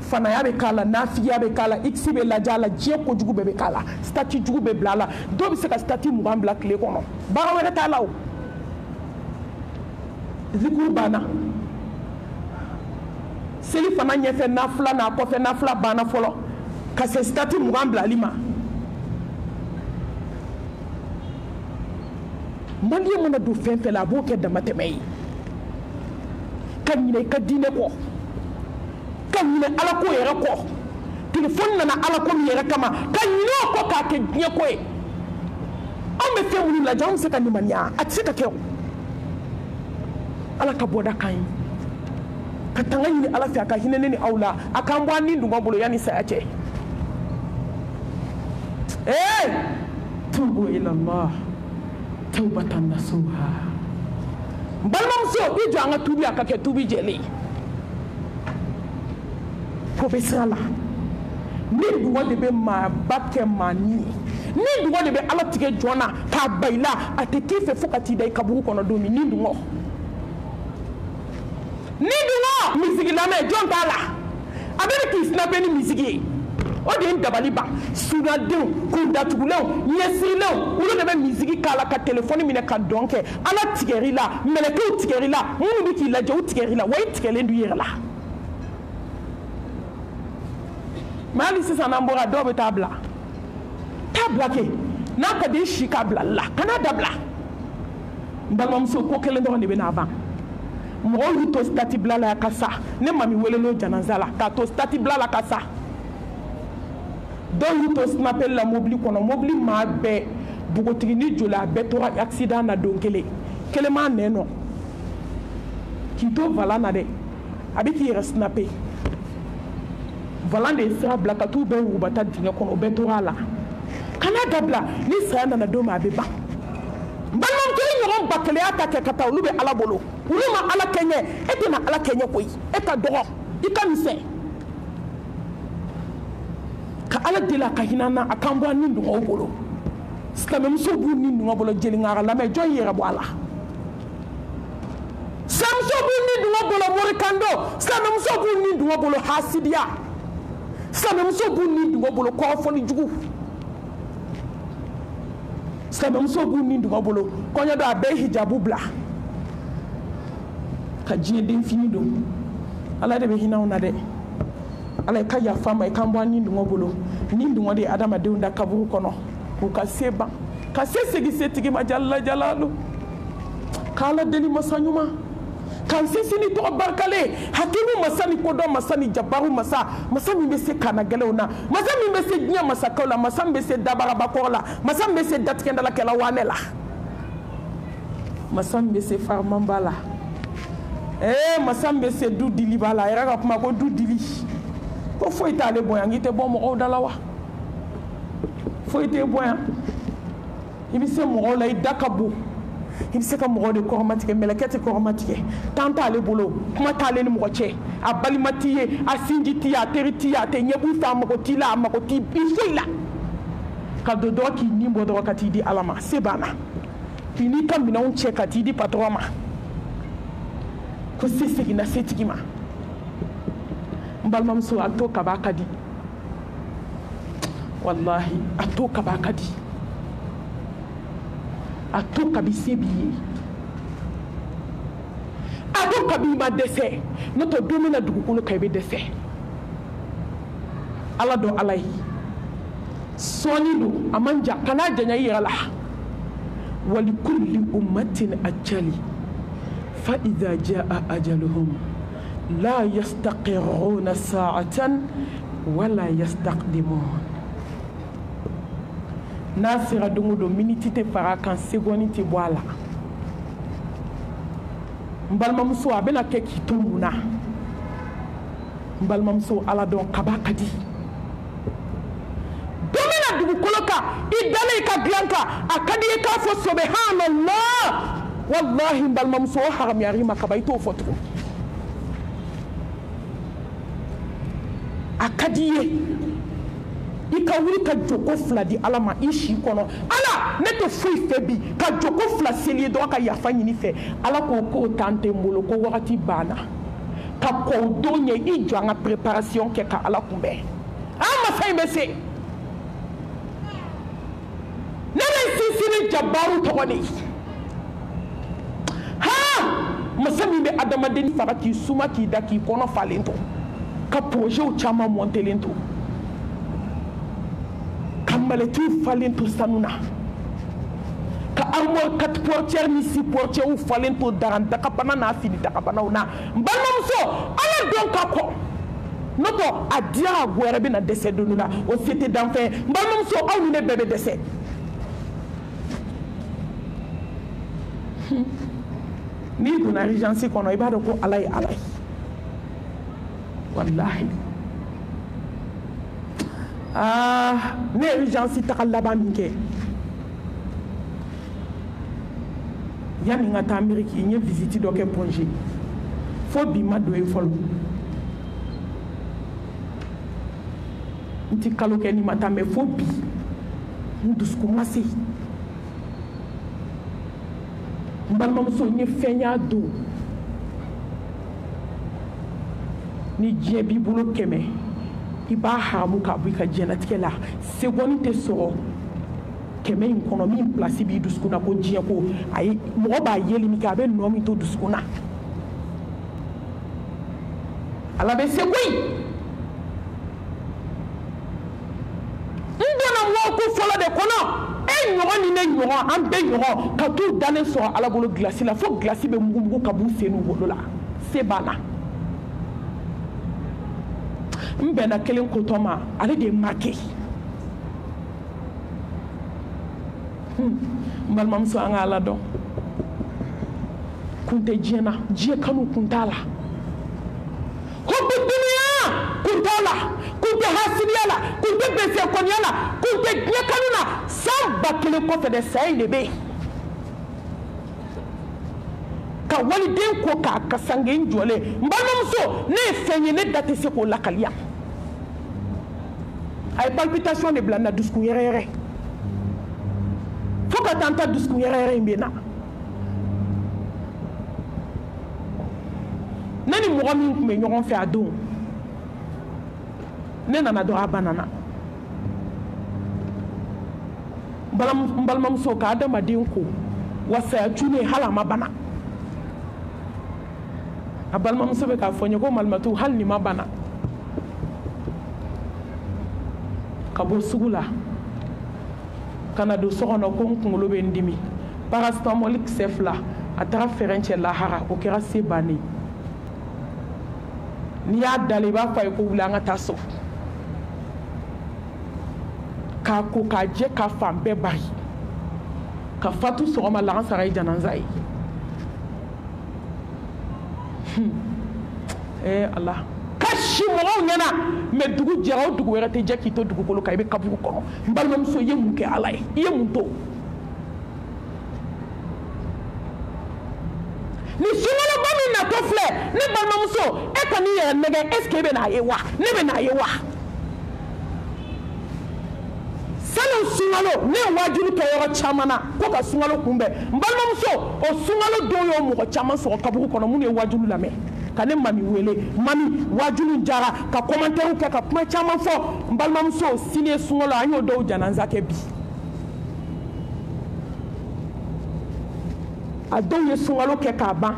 fanaya bɛ k'a la nafigiya bɛ k'a la x bɛ lajɛ a la diɲɛ kojugu bɛɛ bɛ k'a la stati jugu bɛ bila a la dɔw bɛ se ka stati 20 bila tile kɔnɔ baara wɛrɛ t'a la o zikuru banna seli fana ɲɛfɛ nafila n'a kɔfɛ nafila banna fɔlɔ ka se stati 20 bilali ma maliyɛn mana don fɛn fɛn la a b'o kɛ damatɛmɛ ye ka ɲinɛ i ka diinɛ kɔ ka ɲinɛ ala ko yɛrɛ kɔ telefɔni nana ala ko min yɛrɛ kama ka ɲinɛ o kɔ k'a kɛ diɲɛ ko ye anw bɛ fɛn minnu lajɛ anw bɛ se ka nimaniya a tɛ se ka kɛ o ala ka bɔda kan ye ka tanga ɲini ala fɛ a ka hinɛ ne ni aw la a k'an bɔ an ni dungɔ bolo yanni saya cɛ tubu ilallah tawbatan nasuha n balimamuso i jɔ an ka tubi a ka kɛ tubi jɛlen ko bɛ sira la ni dungɔ de bɛ maaba kɛ maa ni ni dungɔ de bɛ ala tigɛ jɔn na k'a ba i la a tɛ k'i fɛ fo ka t'i da i kaburu kɔnɔ don min ni dungɔ ni dungo misigi lame jon tala abere ki snapé ni misigi o de dabali ba sunadenw kundatugulenw ɲɛsirilenw olu de bɛ misigi kala ka telefoni minɛ ka dɔn kɛ ala tigɛri la mɛlɛkɛw tigɛri la minnu bɛ k'i lajɛ u tigɛri la wa i tigɛlen du yɛrɛ la mɛ hali sisan n'an bɔra dɔw bɛ taa bila kɛ n'a ka di si k'a bila la kana dabila n balimamuso ko kelen dɔrɔn de bɛ n'a ban mɔgɔw y'u to stati bila la ka sa ne mami wele n'o janaza la k'a to stati bila la ka sa dɔw y'u to snapel la mobili kɔnɔ mobili maa bɛɛ bugotigi ni joli a bɛɛ tora accident na don kelen m'a nɛn nɔ k'i to volant na dɛ a bɛ k'i yɛrɛ snapé volant de ye sira bila ka t'u bɛɛ wugubata dingɛ kɔnɔ o bɛɛ tora a la kana dabila ni saya nana don min a bɛ ban balimamuso i ɲɔgɔn ba kelen y'a ta kɛ ka taa olu bɛ ala bolo olu ma ala kɛɲɛ e tɛna ala kɛɲɛ koyi e ka dɔgɔ i ka misɛn ka ala deli a ka hinɛ na a k'an bɔ a ni dungɔw bolo silamɛmuso b'u ni dungɔ bolo jeliŋara lamɛn jɔn yɛrɛ bɔ a la silamɛmuso b'u ni dungɔ bolo morikando silamɛmuso b'u ni dungɔ bolo hasidiya silamɛmuso b'u ni dungɔ bolo kɔrɔfɔli jugu silamɛmuso b'u ni dungɔ bolo kɔɲɔ don a bɛɛ hijabu bila ka diɲɛ den fini don ala de bɛ hinɛ anw na dɛ ala ka yafa ma i k'an bɔ a ni dungɔ bolo ni dungɔ de ye adamadenw da kaburu kɔnɔ k'u ka se ban ka se segin setigi ma jalala jalalu k'ala deli masa ɲuman k'an sinsin ni tɔgɔ barikalen hakimu masa ni kodɔn masa ni jabaru masa masa min bɛ se kana gɛlɛnw na masa min bɛ se diɲɛ masakɛw la masa min bɛ se dabarabakɔrɔ la masa min bɛ se datigɛndalakɛla wanɛ la masa min bɛ se farimanba la masa min bɛ se du diliba la a yɛrɛ ka kuma ko du dili ko foyi t'ale bonya n'i tɛ bɔ mɔgɔw da la wa foyi t'e bonya i bɛ se mɔgɔw la i da ka bon i bɛ se ka mɔgɔw de kɔrɔmatigɛ mɛlɛkɛ tɛ kɔrɔmatigɛ tan t'ale bolo kuma t'ale ni mɔgɔ cɛ a balima t'i ye a sinji t'i ye a teri t'i ye a tɛ ɲɛbɔ fɛ a mago t'i la a mago t'i foyi la ka don dɔrɔn k'i ni bɔ dɔrɔn ka t'i di ala ma se banna k'i n'i ka minɛnw cɛ ka t'i di patɔrɔn ma ko se seginna setigi ma n balimamuso a to kaba ka di wallahi a to kaba ka di a to kabi se b'i ye a to kabi ma dɛsɛ n'o tɛ don min na dugukolo kan i bɛ dɛsɛ ala dɔn ala ye sɔɔni don a man jan kana janya i yɛrɛ la wali kulli ummatin ajali fa idha jaa ajaluhum la yastaqiruna sa'atan wala yastaqdimun n'a sera don o don miniti tɛ fara kan seconde tɛ bɔ a la n balimamuso a bɛna kɛ k'i to mun na n balimamuso ala dɔn kaba ka di don min na dugukolo kan i dalen i ka dilan kan a ka di i k'a fɔ subhanallah wallahi n balimamuso o haramuyar'i ma kaba i t'o fɔ tugun a ka di i ye i ka wuli ka joko fila di ala ma i si kɔnɔ ala ne tɛ foyi fɛ bi ka joko fila seli ye dɔrɔn ka yafa ɲini fɛ ala ko k'o tan tɛ n bolo ko wagati banna ka kɔn don ɲɛ i jɔ an ka préparation kɛ ka ala kunbɛn an masa in bɛ se ne bɛ sinsin ni jabaru tɔgɔ de masa min bɛ adamaden faga k'i suma k'i da k'i kɔnɔ falen to ka projets caman montelen to ka malɛtiw falen to sanu na ka armoire 4 portières ni 6 portières falen to daran dakabana n'a fini dakabanaw na n balimamuso ala dɔn ka kɔ n'o tɛ a dira a wɛrɛ bɛ na dɛsɛ don dɔ la o se tɛ danfɛn n balimamuso aw ni ne bɛɛ bɛ dɛsɛ n'i donna urgence kɔnɔ i b'a dɔn ko ala ye ala ye wallahi ne ye urgence taga laban min kɛ yanni n ka taa Amérique n ye visite dɔ kɛ Pongé fo bi ma don ye fɔlɔ n ti kalo kɛ ni ma taa mɛ fo bi n dusukun ma se n balimamuso n ye fɛn y'a don ni diɲɛ b'i bolo 100 i b'a haramu k'a bɔ i ka diɲɛlatigɛ la seconde tɛ sɔrɔ 100 in kɔnɔ min place b'i dusukun na ko diɲɛ ko ayi mɔgɔ b'a yeli min kɛ a bɛ nɔ min to dusukun na ala bɛ se koyi n donna mɔgɔ ko fɔlɔ de kɔnɔ e ɲɔgɔn ni ne ɲɔgɔn an bɛɛ ɲɔgɔn ka t'u dalen sɔrɔ ala bolo gilasi la fo gilasi bɛ mugu ka b'u sen n'u bolo la se b'a la n bɛnna kelen kotɔ ma ale de ye marqué n balimamuso an ka ala dɔn kun tɛ diɲɛ na diɲɛ kanu kun t'a la hubu duniya kun t'a la kun tɛ hasidiya la kun tɛ bɛnsɛnkɔniya la kun tɛ diɲɛ kanu na san 1000 kɔfɛ dɛ saya in de bɛ yen ka waliden ko k'a kasange n jɔlen n balimamuso ne ye fɛn ye ne da tɛ se k'o lakaliya a ye palpitation de bila n na dusukun yɛrɛyɛrɛ fo ka taa n ta dusukun yɛrɛyɛrɛ in bɛ na ne ni mɔgɔ min tun bɛ ɲɔgɔn fɛ a don ne nana dɔrɔn a banana n balimamuso ka adamaden ko wa saya cunen hali a ma bana a balimamuso bɛ k'a fɔ n ye ko malimatu hali ni ma bana ka bɔ sugu la ka na don so kɔnɔ ko n kunkolo bɛ n dimi paracetamol kisɛ 2 a taara fɛrɛncɛ lahara o kɛra se bannen n'i y'a dalen i b'a fɔ a ye ko wuli an ka taa so k'a ko k'a jɛ k'a fan bɛɛ bari ka fatu sɔgɔma lansara ye janaza ye ala ka si mɔgɔw ɲɛna mɛ dugu jɛra o dugu wɛrɛ tɛ jɛ k'i to dugukolo kan i bɛ kaburu kɔnɔ n balimamuso i ye mun kɛ ala ye i ye mun to ni sunkaloba min natɔ filɛ ne balimamuso e ka n'i yɛrɛ nɛgɛ est ce que e bɛ n'a ye wa ne bɛ n'a ye wa sani sunkalo ne ye wajulu kɛ yɔrɔ caman na ko ka sunkalo kunbɛn n balimamuso o sunkalo don y'o mɔgɔ caman sɔrɔ kaburu kɔnɔ minnu ye wajulu lamɛn ka ne mami wele mami wajulu jara ka commentaire kɛ ka kuma caman fɔ n balimamuso sini ye sunkalo an y'o dɔw janaza kɛ bi a dɔw ye sunkalo kɛ k'a ban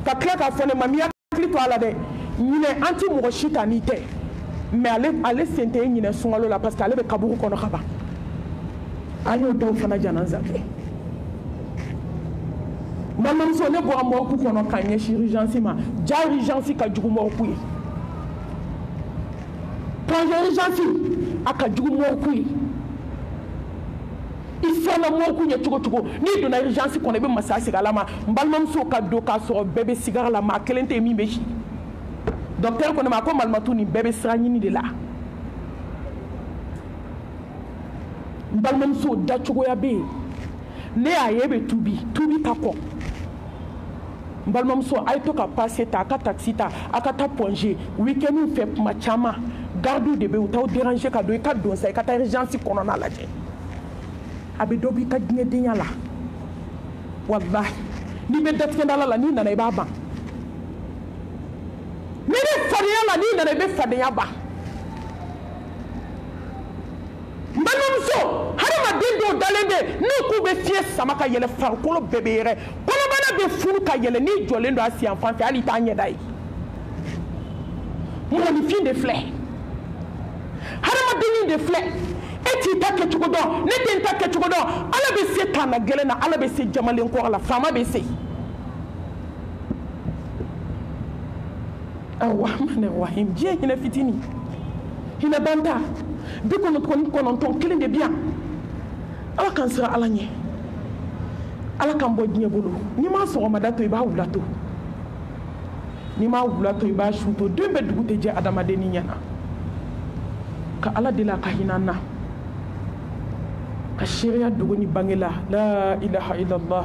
ka tila k'a fɔ ne ma mi hakili to a la dɛ ɲinɛ an ti mɔgɔ si ta n'i tɛ mais ale sen tɛ ɲinɛ sunkalo la parce que ale bɛ kaburu kɔnɔ ka ban an y'o dɔw fana janaza kɛ balimamuso ne bɔra mɔriku kɔnɔ ka ɲɛsin urgence ma ja urgence ka jugu mɔriku ye projet urgence a ka jugu mɔriku ye i fɛnna mɔriku ɲɛ cogo cogo n'i donna urgence kɔnɔ i bɛ masaya sigi ala ma n balimamuso ka don k'a sɔrɔ bɛɛ bɛ sigara la maa kelen tɛ yen min bɛ si docteur ko ne ma ko malimatu nin bɛɛ bɛ sira ɲini de la n balimamuso dacogoya bɛ yen ne y'a ye e bɛ tubi ka kɔ n balimamuso a ye to ka passe ta a ka taxi ta a ka taa pɔnze weekend fɛ kuma caman gardiw de bɛ yen u t'aw déranger ka don i ka don sa i ka taa urgence kɔnɔna lajɛ a bɛ dɔ b'i ka diɲɛdenya la walahi n'i bɛ datigɛdala la n'i nana i b'a ban n'i bɛ fadenya la n'i nana i bɛ fadenya ban n balimamuso hadamaden dɔw dalen bɛ n'u k'u bɛ fiɲɛ sama ka yɛlɛ farikolo bɛɛ bɛ yɛrɛ kɔnɔbara bɛ funu ka yɛlɛ n'i jɔlen don a sen fan fɛ hali i t'a ɲɛda ye mɔgɔninfin de filɛ hadamaden de filɛ e t'i ta kɛcogo dɔn ne tɛ n ta kɛcogo dɔn ala bɛ se taana gɛlɛn na ala bɛ se jamalen kɔrɔ la faama bɛ se arahmani rahim diɲɛ hinɛ fitinin hinɛ banta 99 kelen de bi yan ala k'an siran ala ɲɛ ala k'an bɔ diɲɛ bolo n'i ma sɔgɔmada to i b'a wula to n'i ma wula to i b'a su to don bɛɛ dugu tɛ jɛ adamaden ni ɲɛna ka ala deli a ka hinɛ an na ka seereya dogo ni bange la la ilaha illallah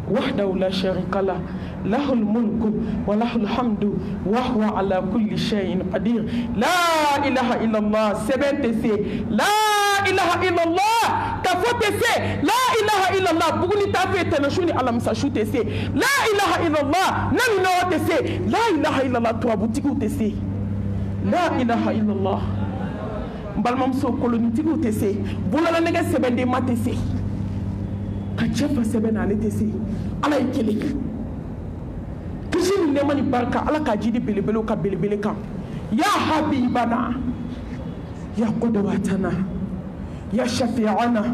wahdahu la sharika lah له الملك وله الحمد وهو على كل شيء قدير لا إله إلا الله سبنتسي لا إله إلا الله تفتسي لا إله إلا الله بقولي تافي تنشوني على مساشوتسي لا إله إلا الله نمي نوتسي لا إله إلا الله توابوتيكو تسي la ilaha illallah balmamso kolonitigiw tɛ se bolala nɛgɛ sɛbɛnden ma tɛ se ka cɛ fa sɛbɛn na ale tɛ se ala ye kelen kisi ni nɛɛma ni barika ala ka jidi belebelew ka belebele kan ya habibana ya qudwatana ya shafi'ana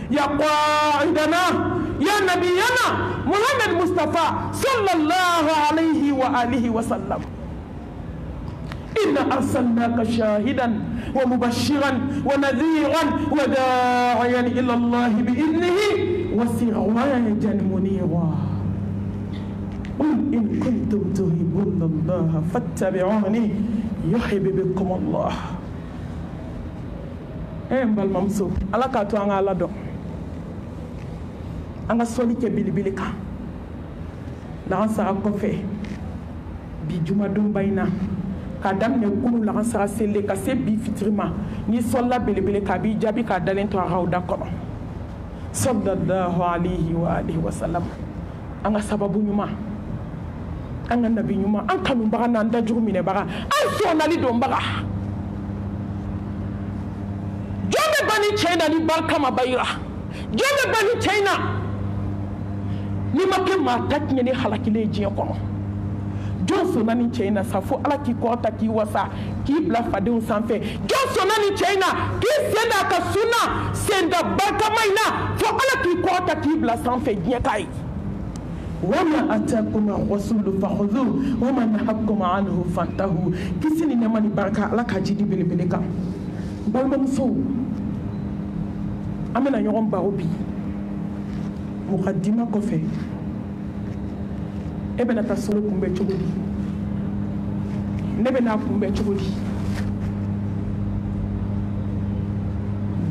ya qaidana ya nabiyana Muhammad Mustafa sallallahu alayhi wa alihi wa sallam inna arsalnaka shahidan wa mubashiran wa nadhiran wa da'iyan ila Allah bi'idnihi wa sirajan munira قل إن كنتم تحبون الله فاتبعوني يحببكم الله balmamso ala ka to an ala dɔn an ka sɔli kɛ belebele kan lahansara kɔfɛ bi jumadonba in na k'a daminɛ kunu lahansara selilen ka se bi fitiri ma n'i sɔlila belebele k'a b'i jaabi k'a dalen to a ka o da kɔnɔ sallallahu alayhi wa alihi wa sallam an ka sababu ɲuman an ka nabi ɲuman an kanubaga n'an dajugu minɛbaga an sɔnali dɔnbaga jɔn bɛ ban ni cɛ in na ni barika ma bayira jɔn bɛ ban ni cɛ in na n'i ma kɛ maa ta tiɲɛ ni halakilen ye diɲɛ kɔnɔ jɔn sɔnna ni cɛ in na sa fo ala k'i kɔrɔta k'i wasa k'i bila fadenw sanfɛ jɔn sɔnna ni cɛ in na k'i sen da a ka sunna senda barikama in na fo ala k'i kɔrɔta k'i bila sanfɛ diɲɛ k'a ye wama atakum ar-rasulu fakhudhuhu wama nahakum anhu fantahu kisi ni nɛɛma ni barika ala ka jidi belebele kan balimamusow an bɛna ɲɔgɔn baro bi mukaddima kɔfɛ e bɛna taa solo kunbɛn cogo di ne bɛna kunbɛn cogo di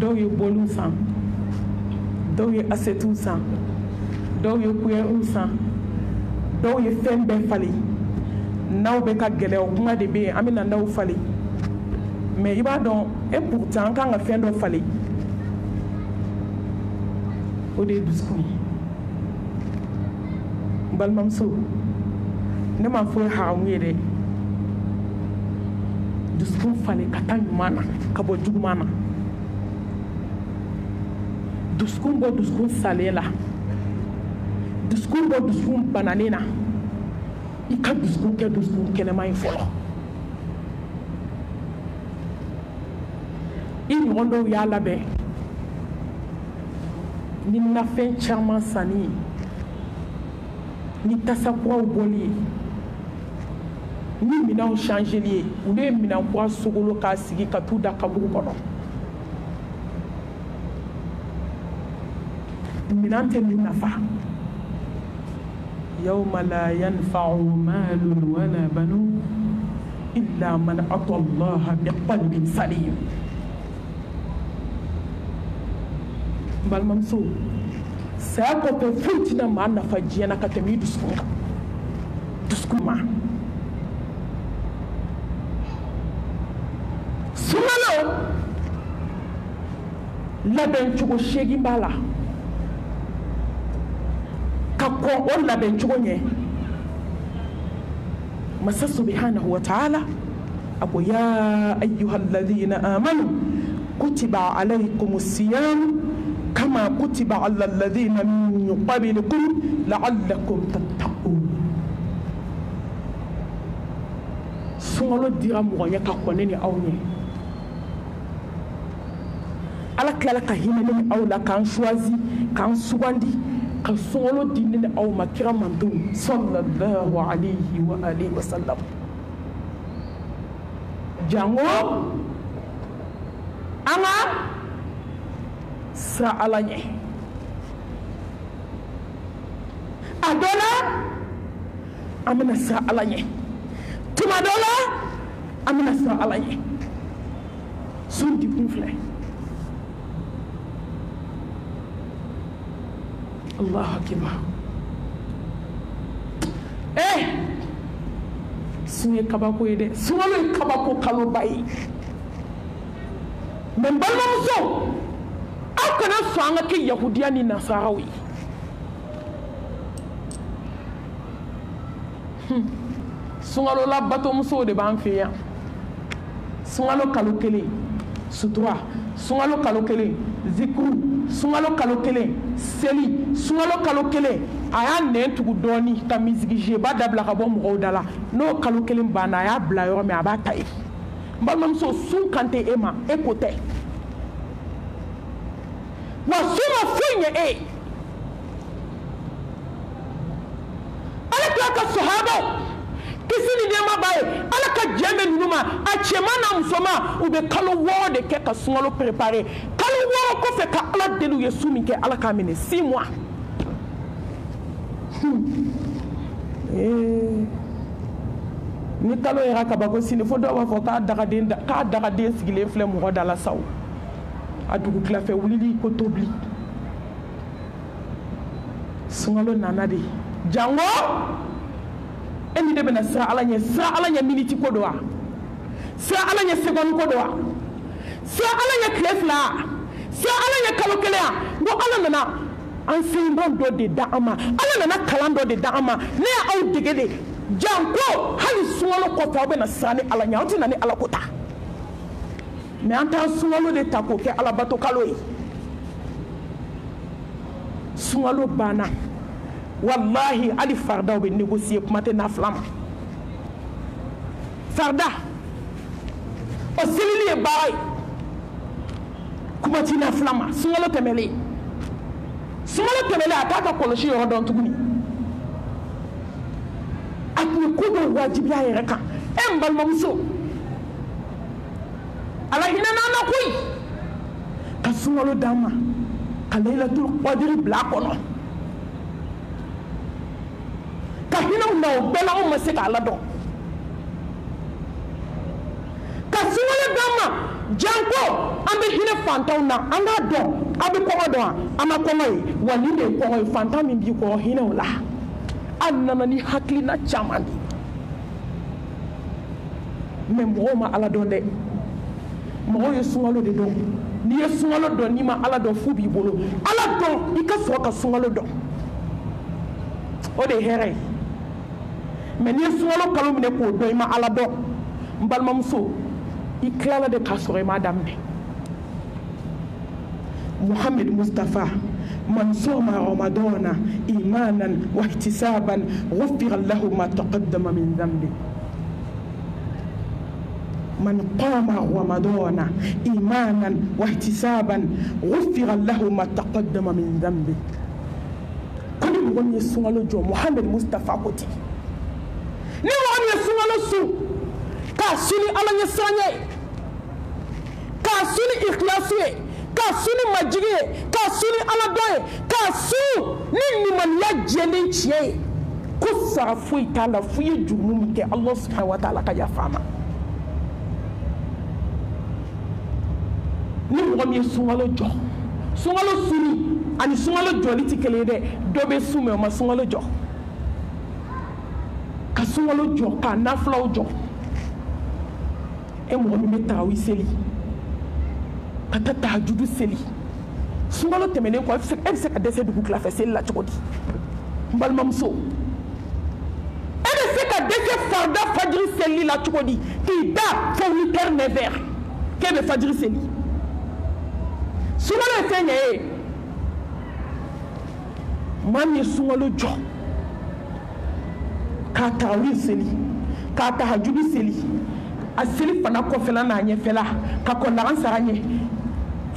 dɔw ye bɔliw san dɔw ye asɛtiw san dɔw ye kuyɛriw san dɔw ye fɛn bɛɛ falen n'aw bɛ ka gɛlɛya o kuma de bɛ yen an bɛna n'aw falen mais i b'a dɔn e pourtant an kan ka fɛn dɔ falen o de ye dusukun ye n balimamuso ne ma fɔ ye haramu ye dɛ dusukun falen ka taa ɲuman na ka bɔ juguman na dusukun bɔ dusukun salen la dusukun bɔ dusukun bananen na i ka dusukun kɛ dusukun kɛnɛma ye fɔlɔ i ɲɔgɔn dɔw y'a labɛn ni nafɛn caman sanni ye ni tasakuraw bɔli ye ni minɛnw changeli ye olu ye minɛn kura sogolo k'a sigi ka t'u da kaburu kɔnɔ minɛn tɛ nin nafa yawma la yanfa'u malun wala banun illa man ata Allah biqalbin salim balimamuso saya kɔfɛ foyi tɛna maa nafa diɲɛ na ka tɛmɛ i dusukun kan dusukun ma sunkalo labɛn cogo 8 b'a la ka kɔn o labɛn cogo ɲɛ masa subhanahu wa ta'ala a ko ya ayyuhalladhina amanu kutiba alaykumus siyam kama kutiba ala alladhina min qablikum la'allakum tattaqun sunkalo dira mɔgɔ ɲɛ ka kɔn ni aw ɲɛ ala tilala ka hinɛ ni aw la k'an choisi k'an sugandi ka sunkalo di ni aw ma kira mandenw sallallahu alayhi wa alihi wa sallam jango an ka sira ala ɲɛ a dɔ la an bɛna sira ala ɲɛ tuma dɔ la an bɛna sira ala ɲɛ sun dikun filɛ Allahu akbar sun ye kabako ye dɛ sunkalo ye kabako kaloba ye mais n balimamuso aw kana sɔn an ka kɛ yahudiya ni nasaraw ye sunkalo la batomusow de b'an fɛ yan sunkalo kalo kelen sutura, sunkalo kalo kelen zikru, sunkalo kalo kelen seli, sunkalo kalo kelen a y'a nɛn tugu dɔɔni ka misigi jeba dabila ka bɔ mɔgɔw da la n'o kalo kelen banna a y'a bila yɔrɔ min a b'a ta ye n balimamuso sun kan tɛ e ma e ko tɛ wa sun ma foyi ɲɛ e ye ala tila ka sahaba kisi ni nɛɛma b'a ye ala ka jɛn bɛ ninnu ma a cɛman n'a musoman u bɛ kalo 6 de kɛ ka sunkalo préparer kalo 6 kɔfɛ ka ala deli u ye su min kɛ ala k'a minɛ 6 mois ni kalo yɛrɛ ka ban ko sini fo dɔw b'a fɔ k'a dagaden sigilen filɛ mɔgɔ da la sa o a dugu tilafɛ wulili ko tobili sunkalo nana de jango e ni de bɛna sira ala ɲɛ miniti ko don wa sira ala ɲɛ seconde ko don wa sira ala ɲɛ tile fila sira ala ɲɛ kalo kelen n ko ala nana enseignement dɔ de da an ma ala nana kalan dɔ de da an ma ne y'aw dege de janko hali sunkalo kɔfɛ aw bɛna siran ni ala ɲɛ aw tɛ na ni ala ko ta mais an t'an sunkalo de ta k'o kɛ alabato kalo ye sunkalo banna wallahi hali fardaw bɛ négocier kuma tɛ nafila ma farda o selili ye baara ye kuma ti nafila ma sunkalo tɛmɛlen a t'a ka kɔlɔsi yɔrɔ dɔn tuguni a tun ye ko dɔ wajibiya a yɛrɛ kan n balimamuso ala hinɛ n'an na koyi ka sunkalo d'an ma ka layilatul qadiri bila a kɔnɔ ka hinɛw na o bɛɛ la anw ma se k'a ladɔn ka sunkalo d'an ma janko an bɛ hinɛ fantanw na an k'a dɔn a bɛ kɔngɔ dɔn an ma kɔngɔ ye wa nin de ye kɔngɔ ye fantan min b'i kɔngɔ hinɛw la a nana ni hakilina caman de mais mɔgɔw ma ala dɔn dɛ mɔgɔw ye sunkalo de dɔn n'i ye sunkalo dɔn n'i ma ala dɔn fu b'i bolo ala dɔn i ka sɔrɔ ka sunkalo dɔn o de ye hɛrɛ ye mais n'i ye sunkalo kalo minɛ k'o dɔn i ma ala dɔn n balimamuso i tilala de k'a sɔrɔ i m'a daminɛ Muhammad Mustafa من صام رمضان إيمانا واحتسابا غفر له ما تقدم من ذنبه من قام رمضان إيمانا واحتسابا غفر له ما تقدم من ذنبه كل من يسوع جو محمد مصطفى كوتي ni من يسوع سو كاسوني على يسانيه كاسوني إخلاصيه ka suni majigi ka suni ala doye ka su ni nimaniya jɛlen tiɲɛ ye ko sara foyi t'a la fo i ye jurumu min kɛ Allah subhanahu wa ta'ala ka yafa a ma ni mɔgɔ min ye sunkalo jɔ sunkalo suni ani sunkalo jɔli tɛ kelen ye dɛ dɔ bɛ sun mɛ o ma sunkalo jɔ ka sunkalo jɔ ka nafilaw jɔ e mɔgɔ min bɛ tarawih seli ka taa tahajudu seli sunkalo tɛmɛnen kɔ e bɛ se ka dɛsɛ dugu tilafɛ seli la cogo di n balimamuso e bɛ se ka dɛsɛ farda fajiri seli la cogo di k'i da fourniteur 9h k'e bɛ fajiri seli sunkalo ye fɛn ɲɛ ye maa min ye sunkalo jɔ k'a tarawih seli k'a tahajudu seli a seli fana kɔfɛla n'a ɲɛfɛla ka kɔndagan sara ɲɛ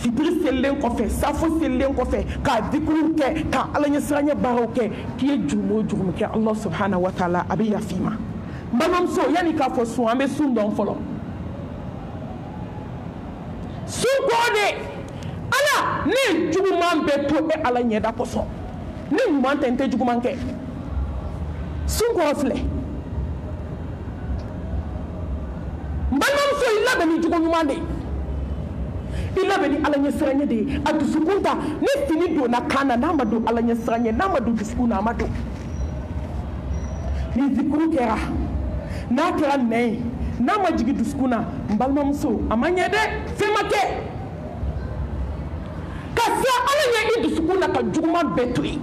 fitiri selilen kɔfɛ safo selilen kɔfɛ k'a dikuru kɛ ka ala ɲɛsiranya baaraw kɛ k'i ye jurumu o jurumu kɛ Allah subhanahu wa ta'ala a bɛ yafi ma n balimamuso yanni k'a fɔ sun an bɛ sun dɔn fɔlɔ sun kɔrɔ de ala ne juguman bɛ to e ala ɲɛda kosɔn ne ɲuman tɛ n tɛ juguman kɛ sun kɔrɔ filɛ n balimamuso i labɛn ni jugu ɲuman de i labɛn ni ala ɲɛsiranya de ye a dusukun ta ni fini donna kan na n'a ma don ala ɲɛsiranya n'a ma don dusukun na a ma don ni zikuru kɛra n'a kɛra nɛn ye n'a ma jigin dusukun na n balimamuso a ma ɲɛ dɛ fɛn ma kɛ ka se ala ɲɛ i dusukun na ka juguman bɛɛ to yen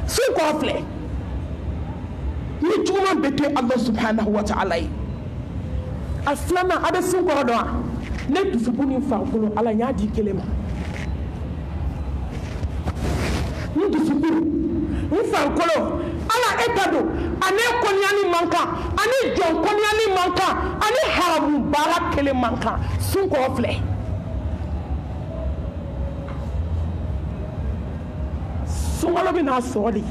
sun kɔrɔ filɛ ni juguman bɛɛ to yen Allah subhanahu wa ta'ala ye a filanan a bɛ sun kɔrɔ dɔn wa ne dusukun ni farikolo ala n y'a di kelen ma n dusukun n farikolo ala e ta don ani kɔniyali man kan ani jɔn kɔniyali man kan ani haramu baara kelen man kan sun kɔrɔ filɛ sunkalo bɛ n'a sɔrɔ de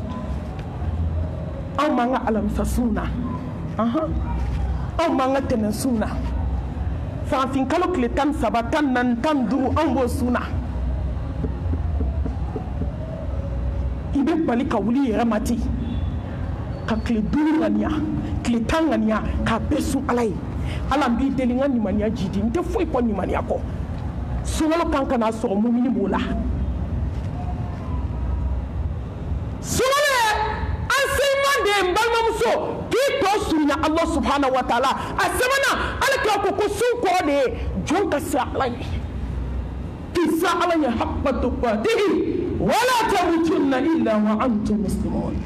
anw b'an ka alamisa sun na anw b'an ka tɛnɛn sun na farafin kalo tile 13 14 15 anw b'o sun na i bɛ bali ka wuli i yɛrɛ ma ten ka tile 5 ŋaniya tile 10 ŋaniya k'a bɛɛ sun ala ye ala n b'i deli n ka limaniya jidi n tɛ foyi kɔ limaniya kɔ sunkalo kan ka n'a sɔrɔ mumini b'o la sunkalo ye enseignement de ye n balimamuso k'i tɔ surunya ala subhanahu wa taala a sɛbɛnna ale k'a ko ko sun kɔrɔ de ye jɔn ka siran ala ɲɛ k'i siran ala ɲɛ haqqa tuqatihi wala tamutunna illa wa antum muslimun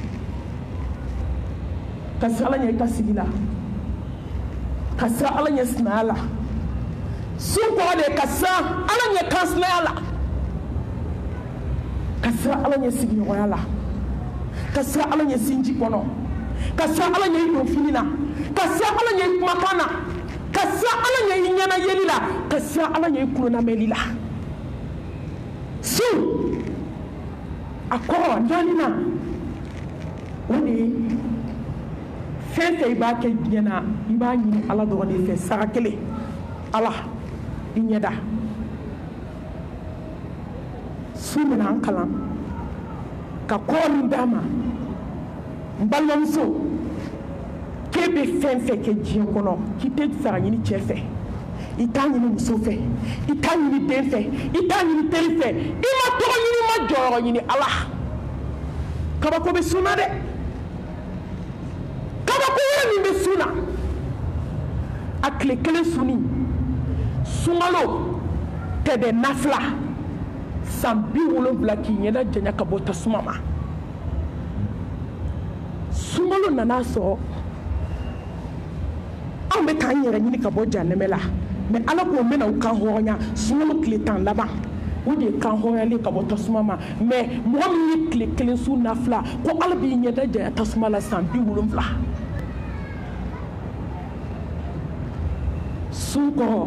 ka siran ala ɲɛ i ka sigi la ka siran ala ɲɛ sinaya la sun kɔrɔ de ye ka siran ala ɲɛ kansinaya la ka siran ala ɲɛ sigiɲɔgɔnya la ka siran ala ɲɛ sinji kɔnɔ ka siran ala ɲɛ i don fini na ka siran ala ɲɛ i kumakan na ka siran ala ɲɛ i ɲɛna yeli la ka siran ala ɲɛ i kulonamɛli la sun a kɔrɔ naaninan o de ye fɛn fɛn i b'a kɛ diɲɛ na i b'a ɲini ala dɔrɔn de fɛ sara kelen ala i ɲɛda sun bɛna an kalan ka kɔrɔ min d'a ma n balimamuso k'e bɛ fɛn fɛn kɛ diɲɛ kɔnɔ k'i tɛ sara ɲini cɛ fɛ i t'a ɲini muso fɛ i t'a ɲini den fɛ i t'a ɲini teri fɛ i ma tɔgɔ ɲini i ma jɔyɔrɔ ɲini ala kabako bɛ sun na dɛ kabako wɛrɛ min bɛ sun na a tile kelen sunni sunkalo tɛ dɛ nafila san 70 k'i ɲɛda janya ka bɔ tasuma ma sunkalo nana sɔrɔ anw bɛ k'an yɛrɛ ɲini ka bɔ jahanɛmɛ la mais ala k'o mɛna u kan hɔrɔnya sunkalo tile 10 laban o de ye kan hɔrɔnyalen ka bɔ tasuma ma mais mɔgɔ min ye tile kelen su nafila ko ala b'i ɲɛda janya tasuma la san 70 sun kɔrɔ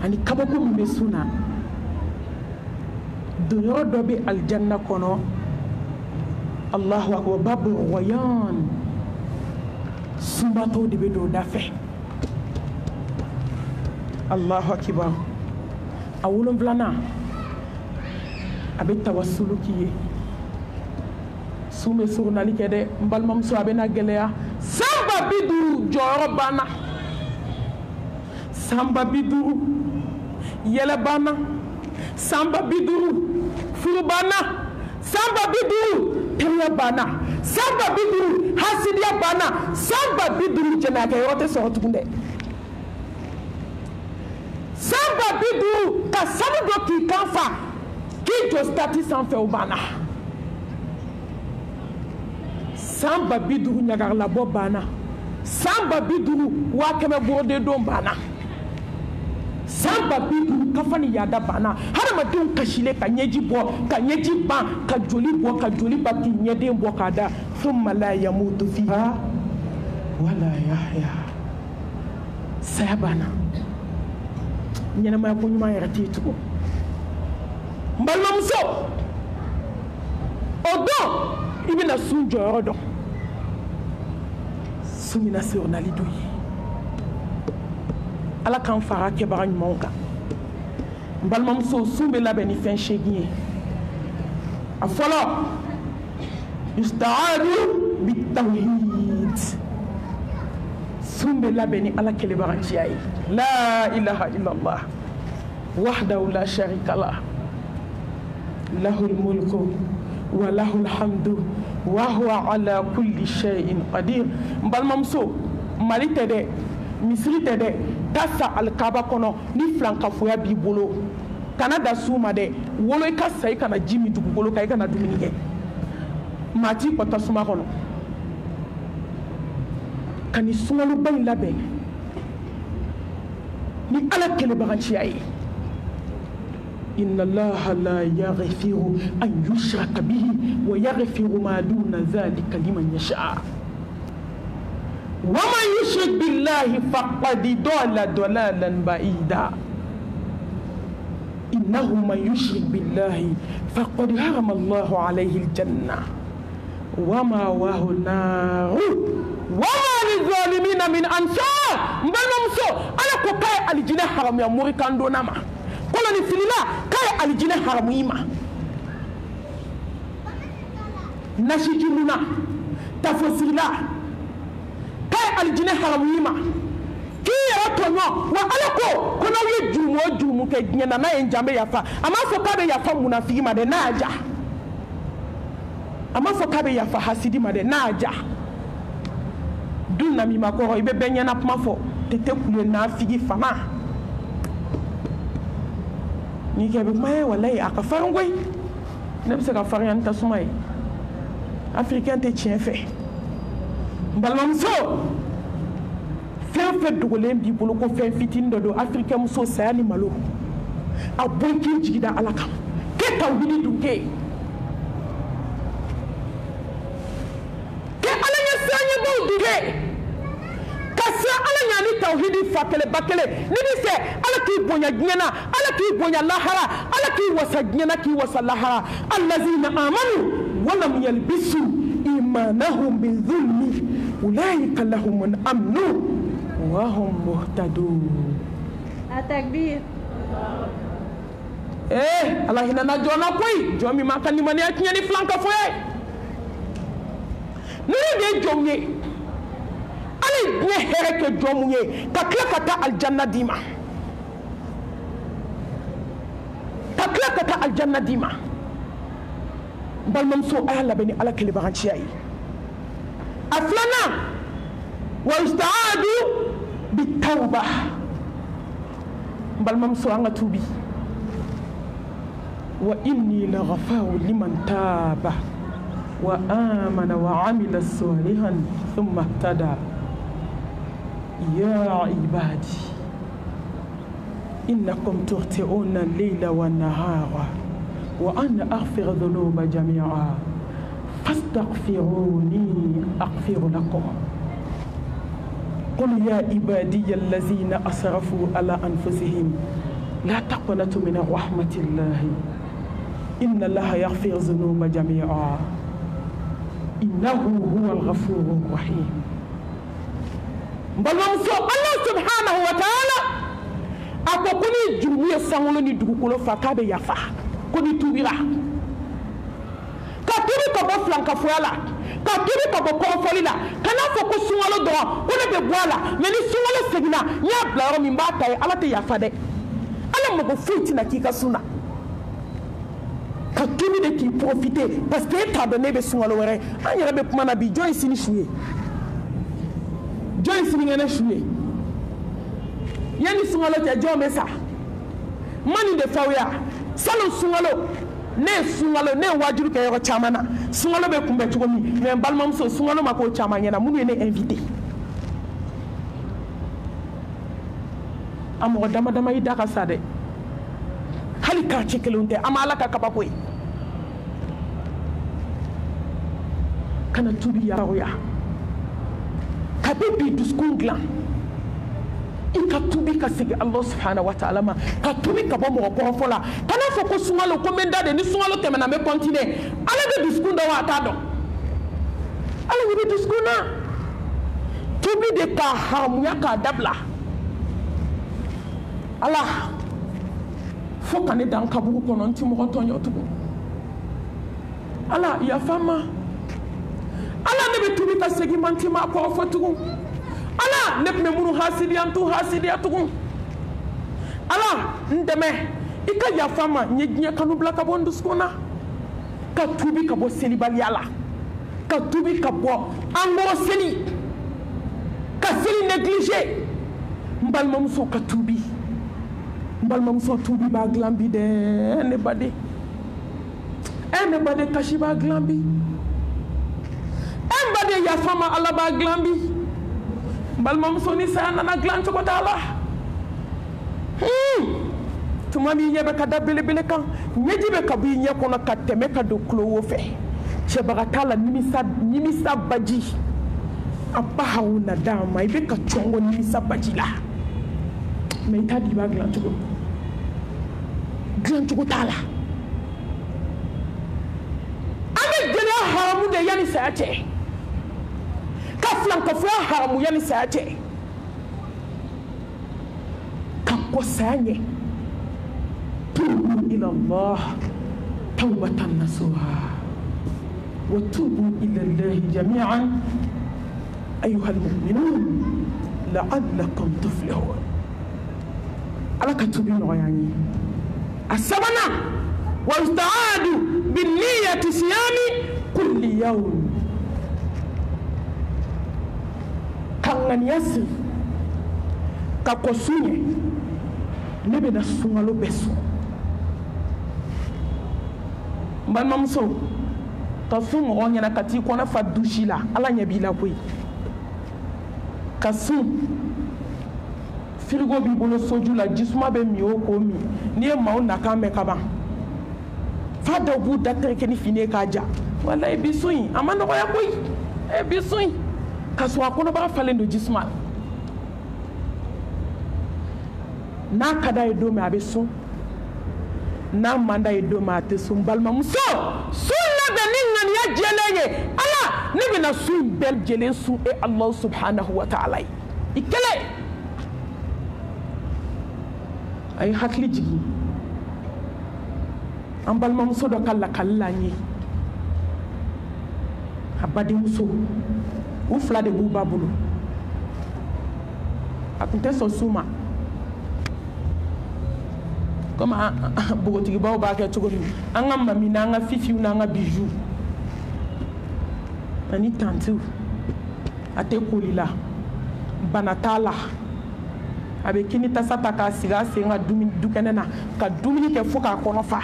ani kabako min bɛ sun na donyɔrɔ dɔ bɛ alijanna kɔnɔ allahu akbar babu rayyan sunbatɔw de bɛ don o da fɛ allahu akbar a 7nan a bɛ tawasulu k'i ye sun bɛ surunali kɛ dɛ n balimamuso a bɛna gɛlɛya san ba 50 jɔyɔrɔ banna san ba 50 yɛlɛ banna san ba 50 furu banna san ba 50 teriya banna san ba 50 hasidiya banna san ba 50 jɛnɛyakɛ yɔrɔ tɛ sɔrɔ tugun dɛ san ba 50 ka sanu dɔ k'i kan fa k'i jɔ stati sanfɛ o banna san ba 50 ɲagarilabɔ banna san ba 50 100 bɔrɔdendon banna san ba 50 kafa ni yaada banna hadamadenw kasilen ka ɲɛji bɔ ka ɲɛji ban ka joli bɔ ka joli ba k'i ɲɛden bɔ k'a da thumma la yamutu fiha wala yahya saya banna ɲɛnamaya ko ɲuman yɛrɛ tɛ yen tugun n balimamuso o don i bɛna sun jɔyɔrɔ dɔn sun bɛna sirɔnali don ye ala k'an fara kɛbaga ɲumanw kan n balimamuso sun bɛ labɛn ni fɛn 8 ye a fɔlɔ istaadu bitawhid sun bɛ labɛn ni ala kɛlɛbaganciya ye la ilaha illallah wahdahu la sharika lah lahul mulku wa lahul hamdu wa huwa ala kulli shay'in qadir n balimamuso mali tɛ dɛ misiri tɛ dɛ taa sa alikaba kɔnɔ ni filankafoya b'i bolo kana da su ma dɛ wolo i ka sa i kana ji min dugukolo kan i kana dumuni kɛ maa t'i kɔ tasuma kɔnɔ kani suŋalo baŋ labɛn ni ala kɛlɛbaganciya ye inna allaha la yaghfiru an yushraka bihi wa yaghfiru ma duna dhalika liman yasha wa man yushrik billahi faqad dalla dalalan ba'ida innahu man yushrik billahi faqad harama allahu alayhi aljanna wa ma'wahu an-nar wa ma lizalimina min ansar mbalmamso ala ko kay aljina haram ya muri kando nama kono ni filila kay aljina haram yima nashijuluna tafsila kay aljina haram yima ki ya tonyo wa ala ko kono ye jumu ke nyana na enjambe yafa ama so kabe yafa munafiki ma de naja ama so kabe yafa hasidi ma de naja dunna mi makoro ibe benyana kuma fo tete kule na figi fama ni ke be maye wallahi aka farangoi ne be se ka farian ta sumay africain te tien fait mbalmam so fen fe dugolem bi bolo ko fen fitin do africain so sayani malo a bonki jigida alakam ke tawhidi dunke ke alanya sanya bo dunke kasa ala nyani tawhidi fakele bakele ni bi se ala ki bonya gnyana ala ki bonya lahara ala ki wasa gnyana ki wasa lahara allazina amanu wa lam yalbisu imanahum bizulmi ulaika lahum al-amnu wa hum muhtadun atakbir ala hina na jona koy jomi makani mani aknyani flanka foye ni de jomye ali ne hereke jomuye ka kla kata aljanna dima balmam so ayalla bani ala kele baganchiyai aflana wa istaadu bitawba balmam so anga tubi wa inni laghafau liman taba wa amana wa amila salihan thumma ihtada يا عبادي إنكم تخطئون الليل والنهار وأنا أغفر الذنوب جميعا فاستغفروني أغفر لكم قل يا عبادي الذين أسرفوا على أنفسهم لا تقنطوا من رحمة الله إن الله يغفر الذنوب جميعا إنه هو الغفور الرحيم balmamso Allah subhanahu wa ta'ala akokuni jumuye sangolo ni dugukolo fakabe yafa kuni tubira ka tubi ko bo flanka foyala ka tubi ko bo konfolila kana fo ko sungalo do ko ne be boala mais ni sungalo segina nya blaro min ba tay ala te yafa de ala mo ko futi na kika suna ka tubi de ki profiter parce que ta donné be sungalo were an yere be kuma na bi joy sini shuye joy sini ngene shuye yani sungalo te jo mesa mani de fawya salo sungalo ne wajuru ke yoro chamana sungalo be kumbe tugomi mais balmam so sungalo mako chamanya na munu ne invité amo dama yi daka sade hali ka cekelunte amala ka kabakoy kana tubi ya roya kabibi duskungla ika tubi ka sigi Allah subhanahu wa ta'ala ma ka tubi ka bo mo ko fola kana fo ko sungalo ko menda de ni sungalo temena me continuer ala de duskunda wa ta do ala wi duskuna tubi de ka hamu ya ka dabla ala fo kan dan ka bu ko non ti mo ko tonyo tubu ala ya fama ala ne be tubi ka sigi manti ma ko fo tubu ala ne munu hasidiyantu ala ndeme ika ya fama nyeginya kanu blaka bondu skona ka tubi ka bo selibali ala ka tubi ka bo angoro seli ka seli négligé mbalmam so ka tubi mbalmam so tubi ba glambi de ne bade kashi ba glambi en bade ya fama ala ba glambi balimamuso ni saya nana dilan cogo t'a la tuma min ɲɛ bɛ ka da belebele kan ɲɛji bɛ ka bɔ i ɲɛ kɔnɔ ka tɛmɛ ka don tulo wo fɛ cɛbaga t'a la nimisa baji a ba haw na d'a ma i bɛ ka cɔngɔ nimisa baji la mais i t'a di i b'a dilan cogo t'a la an bɛ gɛlɛya haramu de yanni saya cɛ ka filankafoya haramu yanni saya cɛ ka kɔ saya ɲɛ tubu ila Allah tawbatan nasuha wa tubu ila Allah jami'an أيها المؤمنون لعلكم تفلحون على كتبين غياني السبنا واستعاد بالنية صيام كل يوم كان يسر كقصوني نبدا سونغالو بسو بالممسو تصوم غنينا كتي كنا فدوشيلا على نبيلا كوي kasum frigo b'i bolo soju la jisuma bɛ mi o ko mi n'i ye maaw nakan mɛn ka ban fa dɔw b'u da tɛgɛ kɛ ni fini ye k'a ja walayi bi so in a ma nɔgɔya koyi bi so in ka sɔrɔ a kɔnɔbara falen don jisuma n'a ka d'a ye don min a bɛ sun n'a man d'a ye don min a tɛ sun balimamuso sun labɛn ni ŋaniya jɛlen ye ala ne bɛna sun bɛɛ lajɛlen sun e Allah subhanahu wa ta'ala ye i kɛlɛ a ye hakili jigin an balimamuso dɔ ka lakali la n ye a badenmuso u fila de b'u ba bolo a tun tɛ sɔn sun ma comme bogotigibaw b'a kɛ cogo min an ka mami n'an ka fifiw n'an ka bijoux ani tantiw a tɛ koli la bana t'a la a bɛ kini tasa ta k'a sigi a sen ka dukɛnɛ na ka dumuni kɛ fo k'a kɔnɔ fa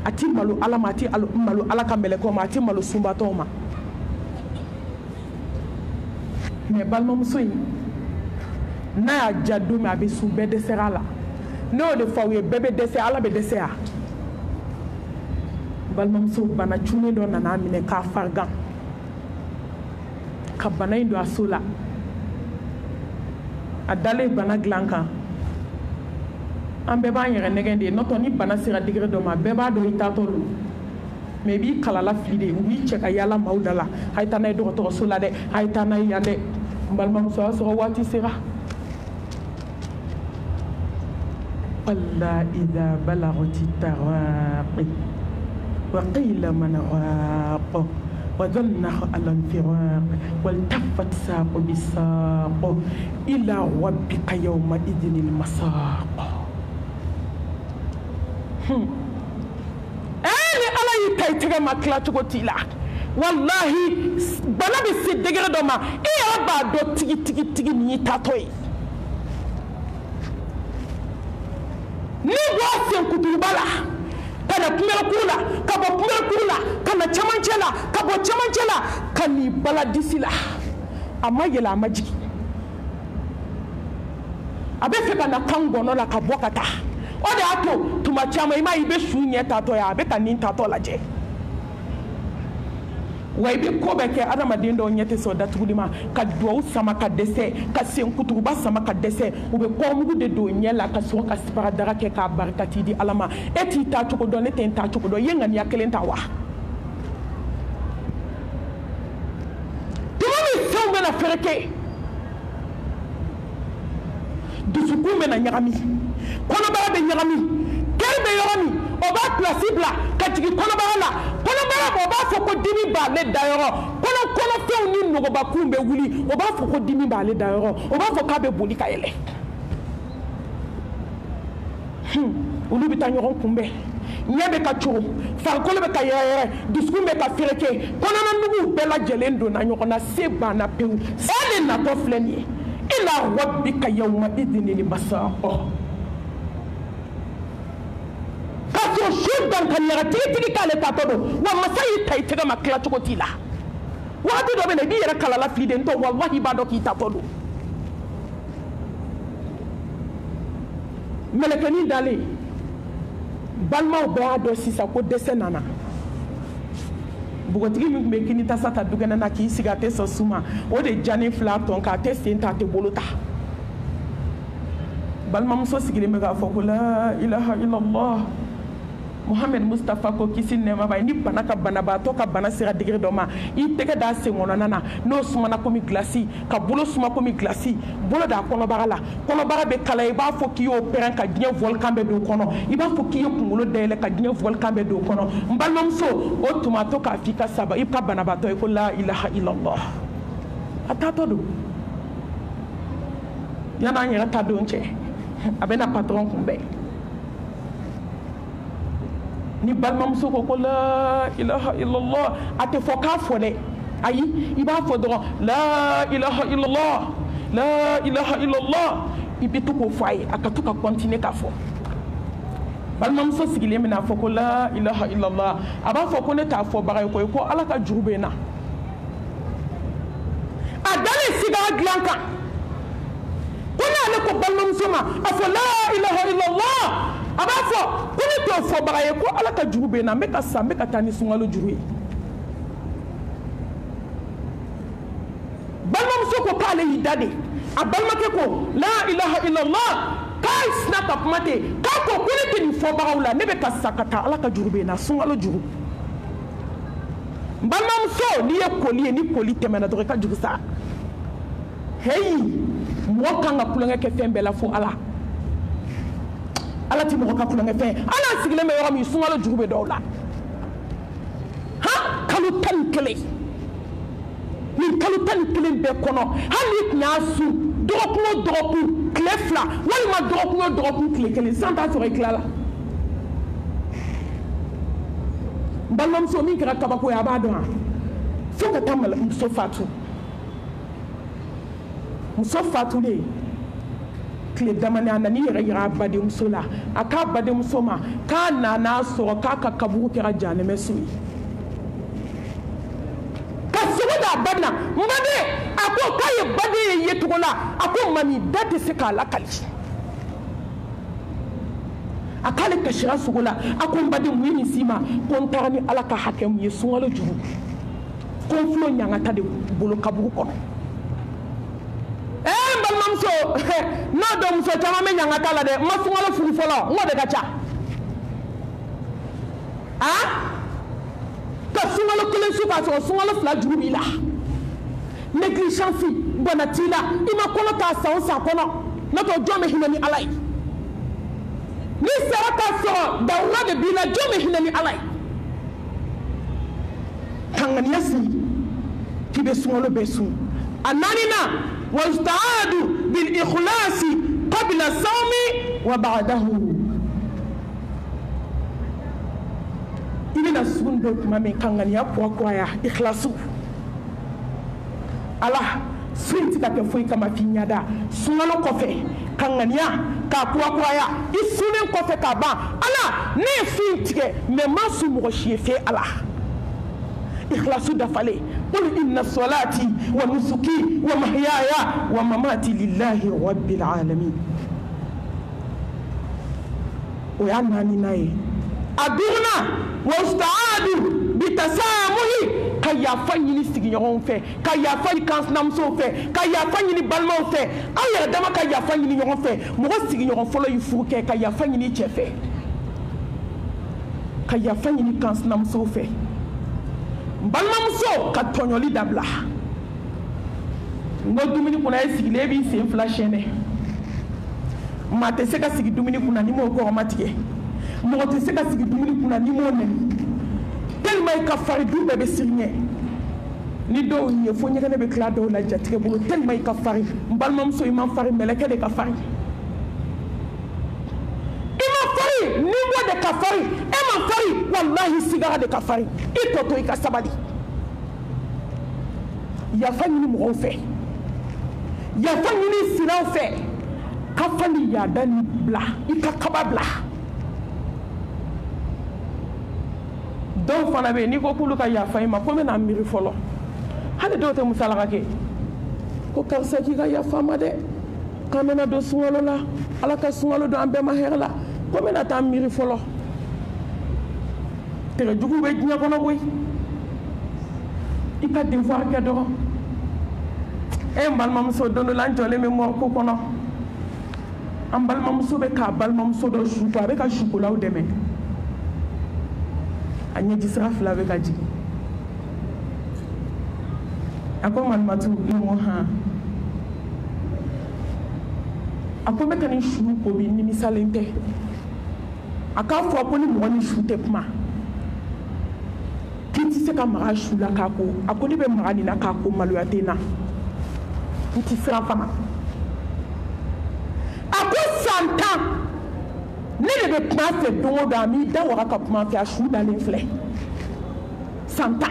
a ti malo ala ma a ti malo ala ka mɛlɛkɛw ma a ti malo sunbatɔw ma mais balimamuso in n'a y'a ja don min a bɛ sun bɛɛ dɛsɛra a la ne y'o de fɔ aw ye bɛɛ bɛ dɛsɛ ala bɛ dɛsɛ yan balimamuso bana cunnen dɔ nana minɛ k'a farigan ka bana in don a so la a dalen bana dilan kan an bɛɛ b'an yɛrɛ nɛgɛn de ye n'o tɛ ni bana sera degré dɔ ma bɛɛ b'a dɔn i taatɔ don mais i b'i kalala fili de u b'i cɛ ka yaala maaw da la a ye taa n'a ye dɔgɔtɔrɔso la dɛ a ye taa n'a ye yan dɛ n balimamuso y'a sɔrɔ waati sera walla idha balagati taraqi wa qila man raaq وظنه على الفراق والتفت ساق بساق إلى ربك يومئذ المساق أنا على يتايتغا ما كلاتغو تيلا والله بلا بسي دغرا دوما إيه أبا دو تيجي ني تاتوي ni wasen kutubala kana kumela kula kabo kumela kula kana chamanchela kabo chamanchela kani baladisila amayela amajiki abe fe kana kangono la kabokata o de ato tuma chama ima ibe sunye tato ya abe kanin tato laje wa ibe ko be ke adama dindo nyete so datugulima ka do sama ka dese ka sen kutuba sama ka dese u be ko mu de do nyela ka so ka sipara dara ke ka barkati di alama eti ta to ko do ne ten ta to ko do yenga ni akelen ta wa tumi so be na fereke dusuku me na nyagami kono ba be nyagami kelbe yorami o ba plasible ka tigi kono ba la kono ba o ba fo ko dimi ba le dayoro kono few ni no ba kumbe wuli o ba fo ko dimi ba le dayoro o ba fo ka be boli ka yele ulu bi tan yoron kumbe nyabe ka churu farkolo be ka yere disku be ka fereke kono na nugu be la jelen do na nyoko na seba na pew sale na to fleni ila rabbika yawma idhnil masaq kaso shudan kan yara titi kale tatodo wa masai tai tega makla chokoti la wadu do bene bi yara kala la flide nto wallahi ba do ki tatodo melekɛnin dalen balimaw bɛɛ y'a dɔn sisan ko dɛsɛ nana bugotigi min tun bɛ kini tasa ta dukɛnɛ na k'i sigi a tɛ sɔn su ma o de janin filɛ a tɔn kan a tɛ sen ta a tɛ bolo ta balimamuso sigilen bɛ k'a fɔ ko la ilaha illallah Muhammad Mustafa ko kisi nɛɛma b'a ye ni bana ka banabaatɔ ka bana sera degré dɔ ma i tɛgɛ d'a sen kɔnɔna na n'o sumana komi gilasi ka bolo suma komi gilasi bolo d'a kɔnɔbara la kɔnɔbara bɛ kala i b'a fɔ k'i y'o pɛrɛn ka diɲɛ volcan bɛ don kɔnɔ i b'a fɔ k'i ye kunkolo dayɛlɛ ka diɲɛ volcan bɛ don kɔnɔ n balimamuso o tuma to k'a f'i ka saba i ka banabaatɔ ye ko la ilaha illallah a taatɔ don yan'an yɛrɛ ta don cɛ a bɛna patron kunbɛn ni balimamuso ko la ilaha illallah a tɛ fɔ k'a fɔ dɛ ayi i b'a fɔ dɔrɔn la ilaha illallah la ilaha illallah i bɛ to k'o fɔ a ye a ka to ka continuer k'a fɔ balimamuso sigilen bɛna fɔ ko la ilaha illallah a b'a fɔ ko ne t'a fɔbaga ye koyi ko ala ka juru bɛ n na a dalen sigara dilan kan ko n'ale ko balimamuso ma a fɔ la ilaha illallah a b'a fɔ ko ne t'o fɔbaga ye ko ala ka juru bɛ n na n bɛ ka sa n bɛ ka taa ni sunkalo juru ye balimamuso ko k'ale y'i da de a balimakɛ ko la ilaha illallah k'a sina ka kuma ten k'a ko ne tɛ nin fɔbagaw la ne bɛ ka sa ka taa ala ka juru bɛ n na sunkalo juru balimamuso n'i ye koli ye ni koli tɛmɛna dɔrɔn i ka juru sa heyi mɔgɔ kan ka kulonkɛ kɛ fɛn bɛɛ la fo ala ala ti mɔgɔ ka kulonkɛ fɛn ala sigilen bɛ yɔrɔ min sunkalo juru bɛ dɔw la han kalo 11 nin kalo 11 bɛɛ kɔnɔ hali n'i tun y'a su dɔgɔkun o dɔgɔkun tile 2 walima dɔgɔkun o dɔgɔkun tile 1 san t'a sɔrɔ i tila la balimamuso min kɛra kabako ye a b'a dɔn wa fo ka taa muso fatu muso fatulen tile damani a nana i yɛrɛ yira a badenmuso la a k'a badenmuso ma k'a nana sɔrɔ k'a ka kaburu kɛra jahanɛmɛ so ye ka sogo d'a ba na n baden a ko k'a ye baden ye yecogo la a ko mami da tɛ se k'a lakali a k'ale kasira sogo la a ko n baden mun ye nin s'i ma ko n taara ni ala ka hakɛ mun ye sunkalo juru ko n filɛ ɲangata de bolo kaburu kɔnɔ balimamuso n'a dɔn muso caman bɛ ɲangata la dɛ n ma sunkalo furu fɔlɔ n k'o de ka ca ka sunkalo 1 su k'a sɔrɔ sunkalo 2 juru b'i la négligence bana t'i la i ma kɔnɔ k'a san o san kɔnɔ n'o tɛ jɔn bɛ hinɛ ni ala ye n'i sera k'a sɔrɔ dawula de b'i la jɔn bɛ hinɛ ni ala ye ka ŋaniya sigi k'i bɛ sunkalo bɛɛ sun a naaninan واستعادوا بالإخلاص قبل الصوم وبعده إلى سون دوت ما من كان يا بوكوايا إخلاصو الله سويت كفوي كما في نيادا سونالو كوفي كان يا كبوكوايا إسونن كوفي كابا الله نفينتك مما سموشي في الله إخلاصو دفالي قل إن صلاتي ونسكي ومحياي ومماتي لله رب العالمين ويانا ناي أدونا واستعادوا بتسامح كي يفني سيغيون في كي يفني كانس نامسو في كي يفني بالمو في أي دما كي يفني يون في مو سيغيون فلو يفوك كي يفني تشفي كي يفني كانس نامسو في balimamuso ka tɔɲɔli dabila n ko dumuni kunna e sigilen b'i sen 2 sɛnɛ maa tɛ se ka sigi dumuni kunna ni m'o kɔrɔma tigɛ mɔgɔ tɛ se ka sigi dumuni kunna ni m'o nɛni tellement i ka fari du bɛɛ bɛ siri ɲɛ ni dɔw ye fo ɲɛgɛnɛ bɛ tila dɔw la jatigɛ bolo tellement i ka fari n balimamuso i ma fari mɛlɛkɛ de ka fari niveau de kafari e ma fari wallahi sigara de kafari i tɔ to i ka sabali yafa ɲini mɔgɔw fɛ yafa ɲini siraw fɛ kafa ni yaada ni bila i ka kaba bila dɔw fana bɛ yen n'i ko k'olu ka yafa i ma ko n bɛna miiri fɔlɔ hali dɔw tɛ musalaka kɛ ko karisa k'i ka yafa ma dɛ kamena do sungalo la ala ka sungalo do ambe ma herla ko mena ta miri folo tere jugu be nya kono boy ika devoir ke do mbal mam so do lan tole me mo ko kono ambal mam so be ka bal mam so do shu ko be ka shu ko law deme anya jisra fla be ka jigi ako man matu mo ha ako be kan shu ko bi ni misalente aka fo ko ni mo ni shu te pma kiti se ka mara shu la ka ko ako ni be mara ni na ka ko malu atena kiti sera fama ako santa ne le be pma fe dongo da mi da wara ka pma fi a shu da le fle santa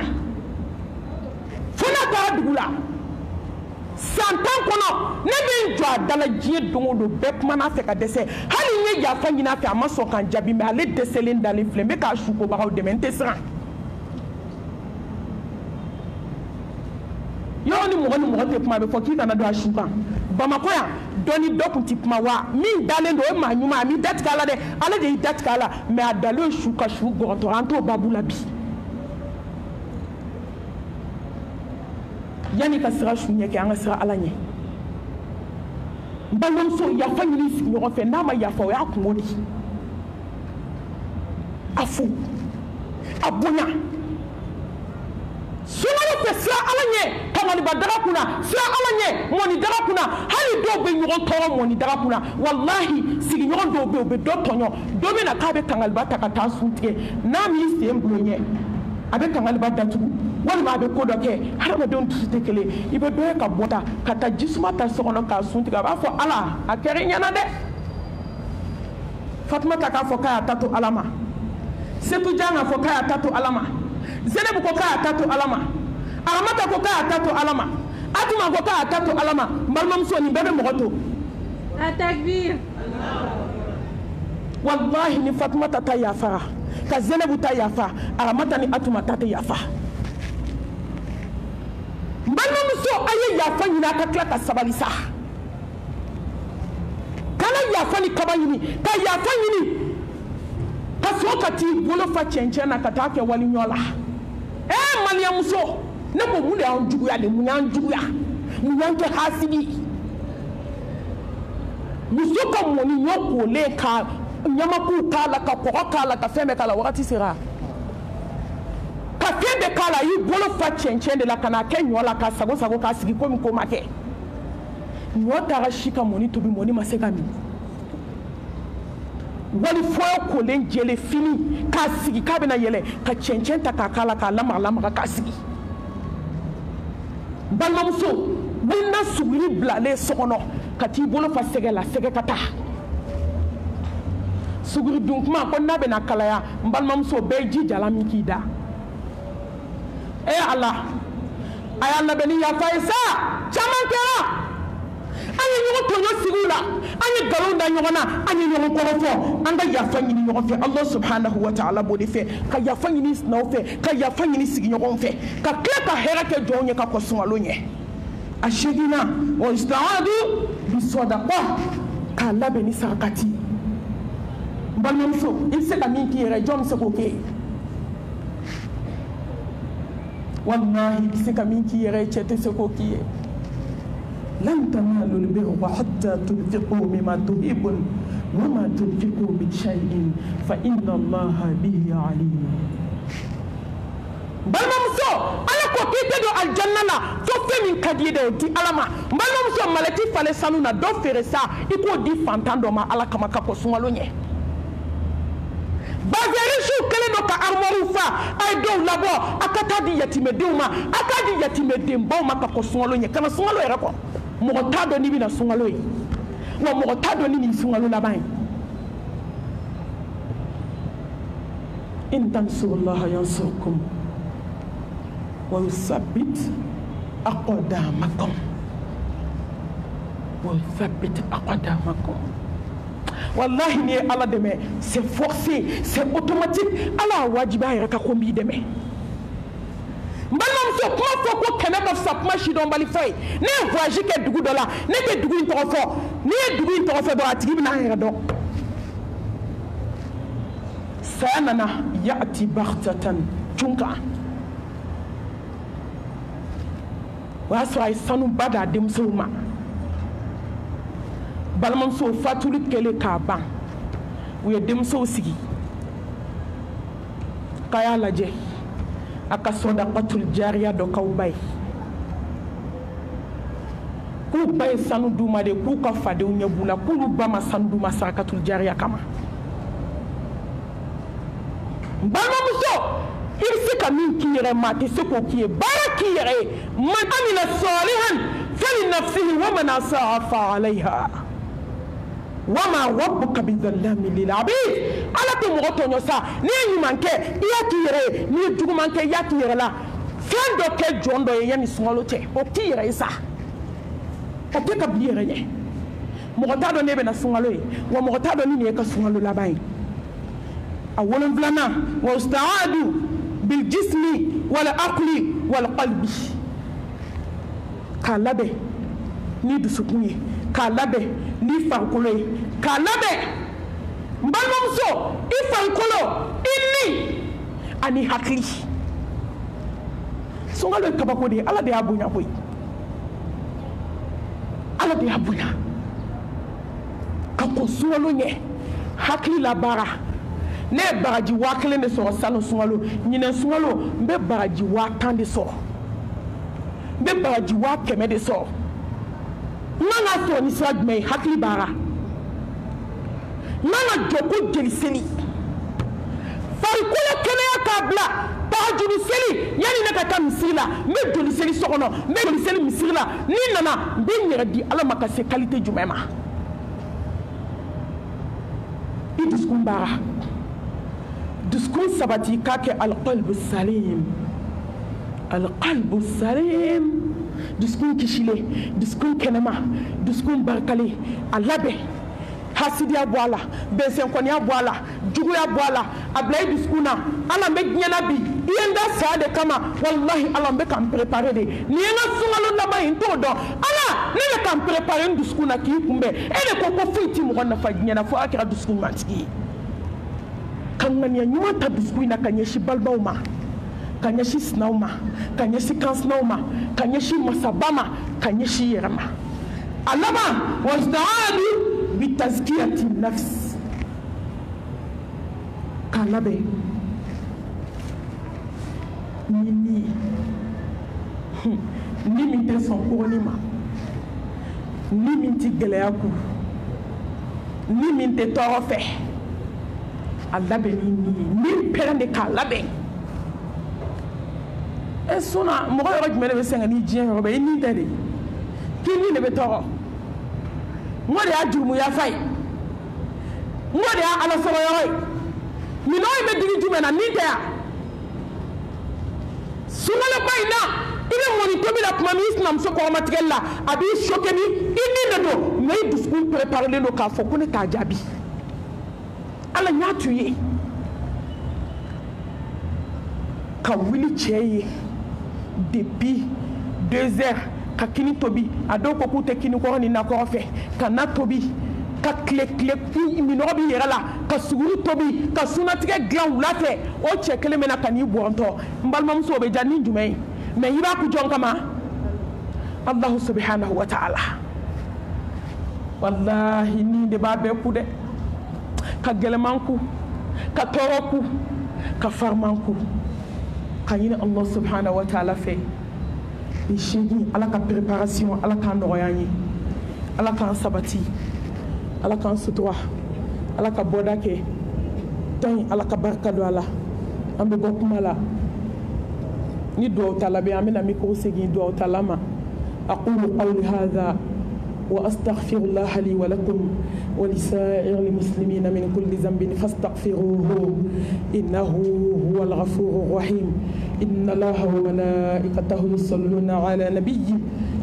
fona ta dugula santan kono ne be jwa dala jie dongo do be pma na fe ka dese hali nye ya fa nyina fi amaso kan jabi me ale deselen da le fle me ka shu ko ba o de mente sera yoni mo te pma be fo ki kana do a shu kan Bamako ya doni dokun tipma wa min dalen do ma nyuma mi datkala de ala de datkala me adalo shuka shu gonto anto babula bi yani ka sira shu nyeke anga sira ala nye balon so ya fa nyini sigi nyogo fe na ma ya fa ya kumoni afu abunya sumalo pe sira ala nye kamali badara kuna sira ala nye moni dara kuna hali do be nyogo toro moni dara kuna wallahi sigi nyogo do be do tonyo do be na ka be kangal bata ka ta suntige na mi sem blonye abe kangal bata tu wala ma be ko do ke harama don tute kele ibe do ka bota kata jisuma ta sokono ka suntige ba fo ala akere nyana de Fatma ta ka fo ka tatu alama setu janga fo ka tatu alama Zenebu ko ka tatu alama Aramata ko ka tatu alama Atuma ko ka tatu alama Malmam so ni bebe mogoto Atakbir Wallahi ni Fatma tata yafa ka Zenebu ta yafa Aramata ni Atuma tata yafa Malmam so aye yafa nyina ka kla ka sabalisa Kala yafa ni kaba nyini ka yafa nyini ka so ka ti bolo fa chenchena ka ta ke wali nyola Malia muso ne ko mu da juguya de mu yan juguya mu yan ke hasibi muso ka mo ni nyoko le ka nyama ku kala ka ko kala ka feme kala wakati sera ka feme kala yi bolo fa chenchende la kana ke nyola ka sago sago ka sigi ko mi ko make nyota ga shika moni to bi moni maseka mi wali foyo kolen jele fini ka sigi ka bena yele ka chenchenta ka kala ka lama ka sigi balmamuso wina sugiri blale sokono ka ti bolo fa sege la sege kata sugiri dunkuma ko na bena kalaya balmamuso be ji jala mi kida Allah ay Allah beni ya faisa chaman kera Anya nyogo tonyo sigula anya galonda nyogona anya nyogo korofo anda yafa nyini nyogo fe Allah subhanahu wa ta'ala bodi fe ka yafa nyini snow fe ka yafa nyini sigi nyogo fe ka kleka hera ke jonye ka kosungalo nye ashedina wa istaadu bi sadaqa ka labe ni sakati balmamso inse ka minki yere jom se ko ke wallahi inse ka minki yere chete se ko ke لن تنالوا البر حتى تنفقوا مما تحبون وما تنفقوا من شيء فإن الله به عليم balmamso ala ko kite do aljanna la fo fe min kadide ti alama balmamso malati fale saluna do fere sa iko di fantando ma ala kama ka ko sungalo nye bazeri shu kele no ka armoru fa ay do labo akata di yatime deuma akadi yatime dembo ma ka ko sungalo nye kana sungalo era ko mogo ta do ni bina sungalo yi wa mogo ta do ni sungalo la bay in tansurullaha yansurkum wa yusabbit aqdamakum wallahi ni ala deme c'est forcé c'est automatique ala wajiba yaka ko mbi deme mbalom balimamuso kuma fɔ ko kɛmɛ ka fisa kuma sidɔnbali fɔ ye ne ye voyage kɛ dugu dɔ la ne tɛ dugu in tɔgɔ fɔ n'i ye dugu in tɔgɔ fɔ dɔrɔn a tigi bɛna a yɛrɛ dɔn saya nana ya'ti baghtatan junkan o y'a sɔrɔ a ye sanuba d'a denmusow ma balimamusow fatuli kɛlen k'a ban u ye denmusow sigi k'a y'a lajɛ a ka sɔdaqatul jariya dɔ k'aw ba ye k'u ba ye sanu d'u ma de k'u ka fadenw ɲɛ b'u la k'olu ba ma sanu d'u ma sarakatul jariya kama balimamuso i bɛ se ka min k'i yɛrɛ ma a tɛ se k'o k'i ye baara k'i yɛrɛ ye man amila salihan falinafsihi wa man asaa fa alayha wama rabbuka bidhallamin lil abid ala tɛ mɔgɔ tɔɲɔ sa n'i ye ɲuman kɛ i y'a k'i yɛrɛ ye n'i ye juguman kɛ i y'a k'i yɛrɛ la fɛn dɔ kɛ jɔn dɔ ye yanni sunkalo cɛ o k'i yɛrɛ ye sa o tɛ ka bi yɛrɛ ye mɔgɔ t'a dɔn ne bɛna sunkalo ye wa mɔgɔ t'a dɔn ni nin ye ka sunkalo laban ye a wolonfilanan wa ustaadu bil jismi wal aqli wal qalbi k'a labɛn ni dusukun ye k'a labɛn ni farikolo ye k'a labɛn n balimamuso i farikolo i ni ani hakili sunkalo ye kabako de ye ala de y'a bonya koyi ala de y'a bonya ka kɔn sunkalo ɲɛ hakili la baara ne ye bagaji 1000 de sɔrɔ sanu sunkalo ɲinɛ sunkalo n bɛ bagaji 1010 de sɔrɔ n bɛ bagaji 100 de sɔrɔ n kan ka sɔrɔ ni sira jumɛn ye hakili baara n kan ka jɔ ko jeli seli farikolo kɛnɛya k'a bila tahajudi seli yanni ne ka taa misiri la n bɛ joli seli so kɔnɔ n bɛ joli seli misiri la ni nana n bɛ n yɛrɛ di ala ma ka se qualité jumɛn ma i dusukun baara dusukun sabati k'a kɛ alqalbu salim alqalbu salim dusukun kisilen dusukun kɛnɛma dusukun barikalen a labɛn hasidiya bɔ a la bɛnsɛnkɔniya bɔ a la juguya bɔ a la a bila i dusukun na ala n bɛ diɲɛna bi i ye n da saya de kama walahi ala n bɛ ka n préparer de nin ye n ka sunkalo laban ye n t'o dɔn ala ne bɛ ka n préparer n dusukun na k'i kunbɛn e de ko ko foyi ti mɔgɔ nafa diɲɛna fo a kɛra dusukun ɲumantigi ye ka ŋaniya ɲuman ta dusukun in na ka ɲɛsin balimaw ma ka ɲɛsin sinaw ma ka ɲɛsin kansinaw ma ka ɲɛsin masaba ma ka ɲɛsin i yɛrɛ ma a laban wastaadu bitazkiyati nafs k'a labɛn ni min tɛ sɔn kɔgɔni ma ni min tɛ gɛlɛya kun ni min tɛ tɔɔrɔ fɛ a labɛn ni min pɛrɛn de k'a labɛn e suna mɔgɔ yɔrɔ jumɛn de bɛ sɛgɛn ni diɲɛ yɔrɔ bɛɛ i ni tɛ de k'i ni de bɛ tɔɔrɔ n ko de y'a jurumuya fa ye n ko de y'a ala sɔrɔ yɔrɔ ye minɛnw in bɛ digi jumɛn na ni tɛ yan sunkaloba in na i bɛ mɔni tobi la tuma min i sinamuso kɔgɔmatigɛli la a b'i choqué ni i ni de don mais i dusukun préparelen don k'a fɔ ko ne t'a jaabi ala n y'a t'u ye ka wuli cɛ ye depuis 2 heures ka kini tobi a dɔw ko k'u tɛ kini kɔrɔ ni nakɔrɔ fɛ ka na tobi ka tile minɔgɔ b'i yɛrɛ la ka suguri tobi ka sunatigɛ dilan wula fɛ o cɛ kelen bɛna ka n'i bɔntɔ n balimamuso o bɛ diya ni jumɛn ye mais i b'a ku jɔn kama Allahu subhanahu wa ta'ala wallahi ni de b'a bɛɛ ku dɛ ka gɛlɛman ku ka tɔɔrɔ ku ka fariman ku ka ɲini Allah subhanahu wa ta'ala fɛ ni seegin ala ka préparation ala k'an nɔgɔya an ye ala k'an sabati ala k'an sutura ala ka bɔda kɛ tɔn ala ka barika don a la an bɛ bɔ kuma la ni duwawu tala bɛ an bɛna mikoro segin duwawu tala ma aqulu qawli hadha وأستغفر الله لي ولكم ولسائر المسلمين من كل ذنب فاستغفروه إنه هو الغفور الرحيم إن الله وملائكته يصلون على نبيه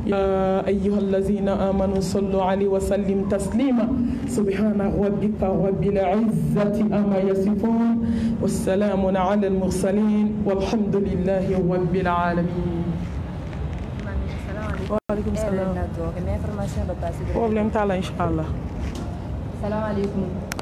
يا أيها الذين آمنوا صلوا عليه وسلم تسليما سبحان ربك رب العزة أما يصفون والسلام على المرسلين والحمد لله رب العالمين. waaleykum salaam. mais information ba passé. problème t'a la incha allah. salaamaaleykum.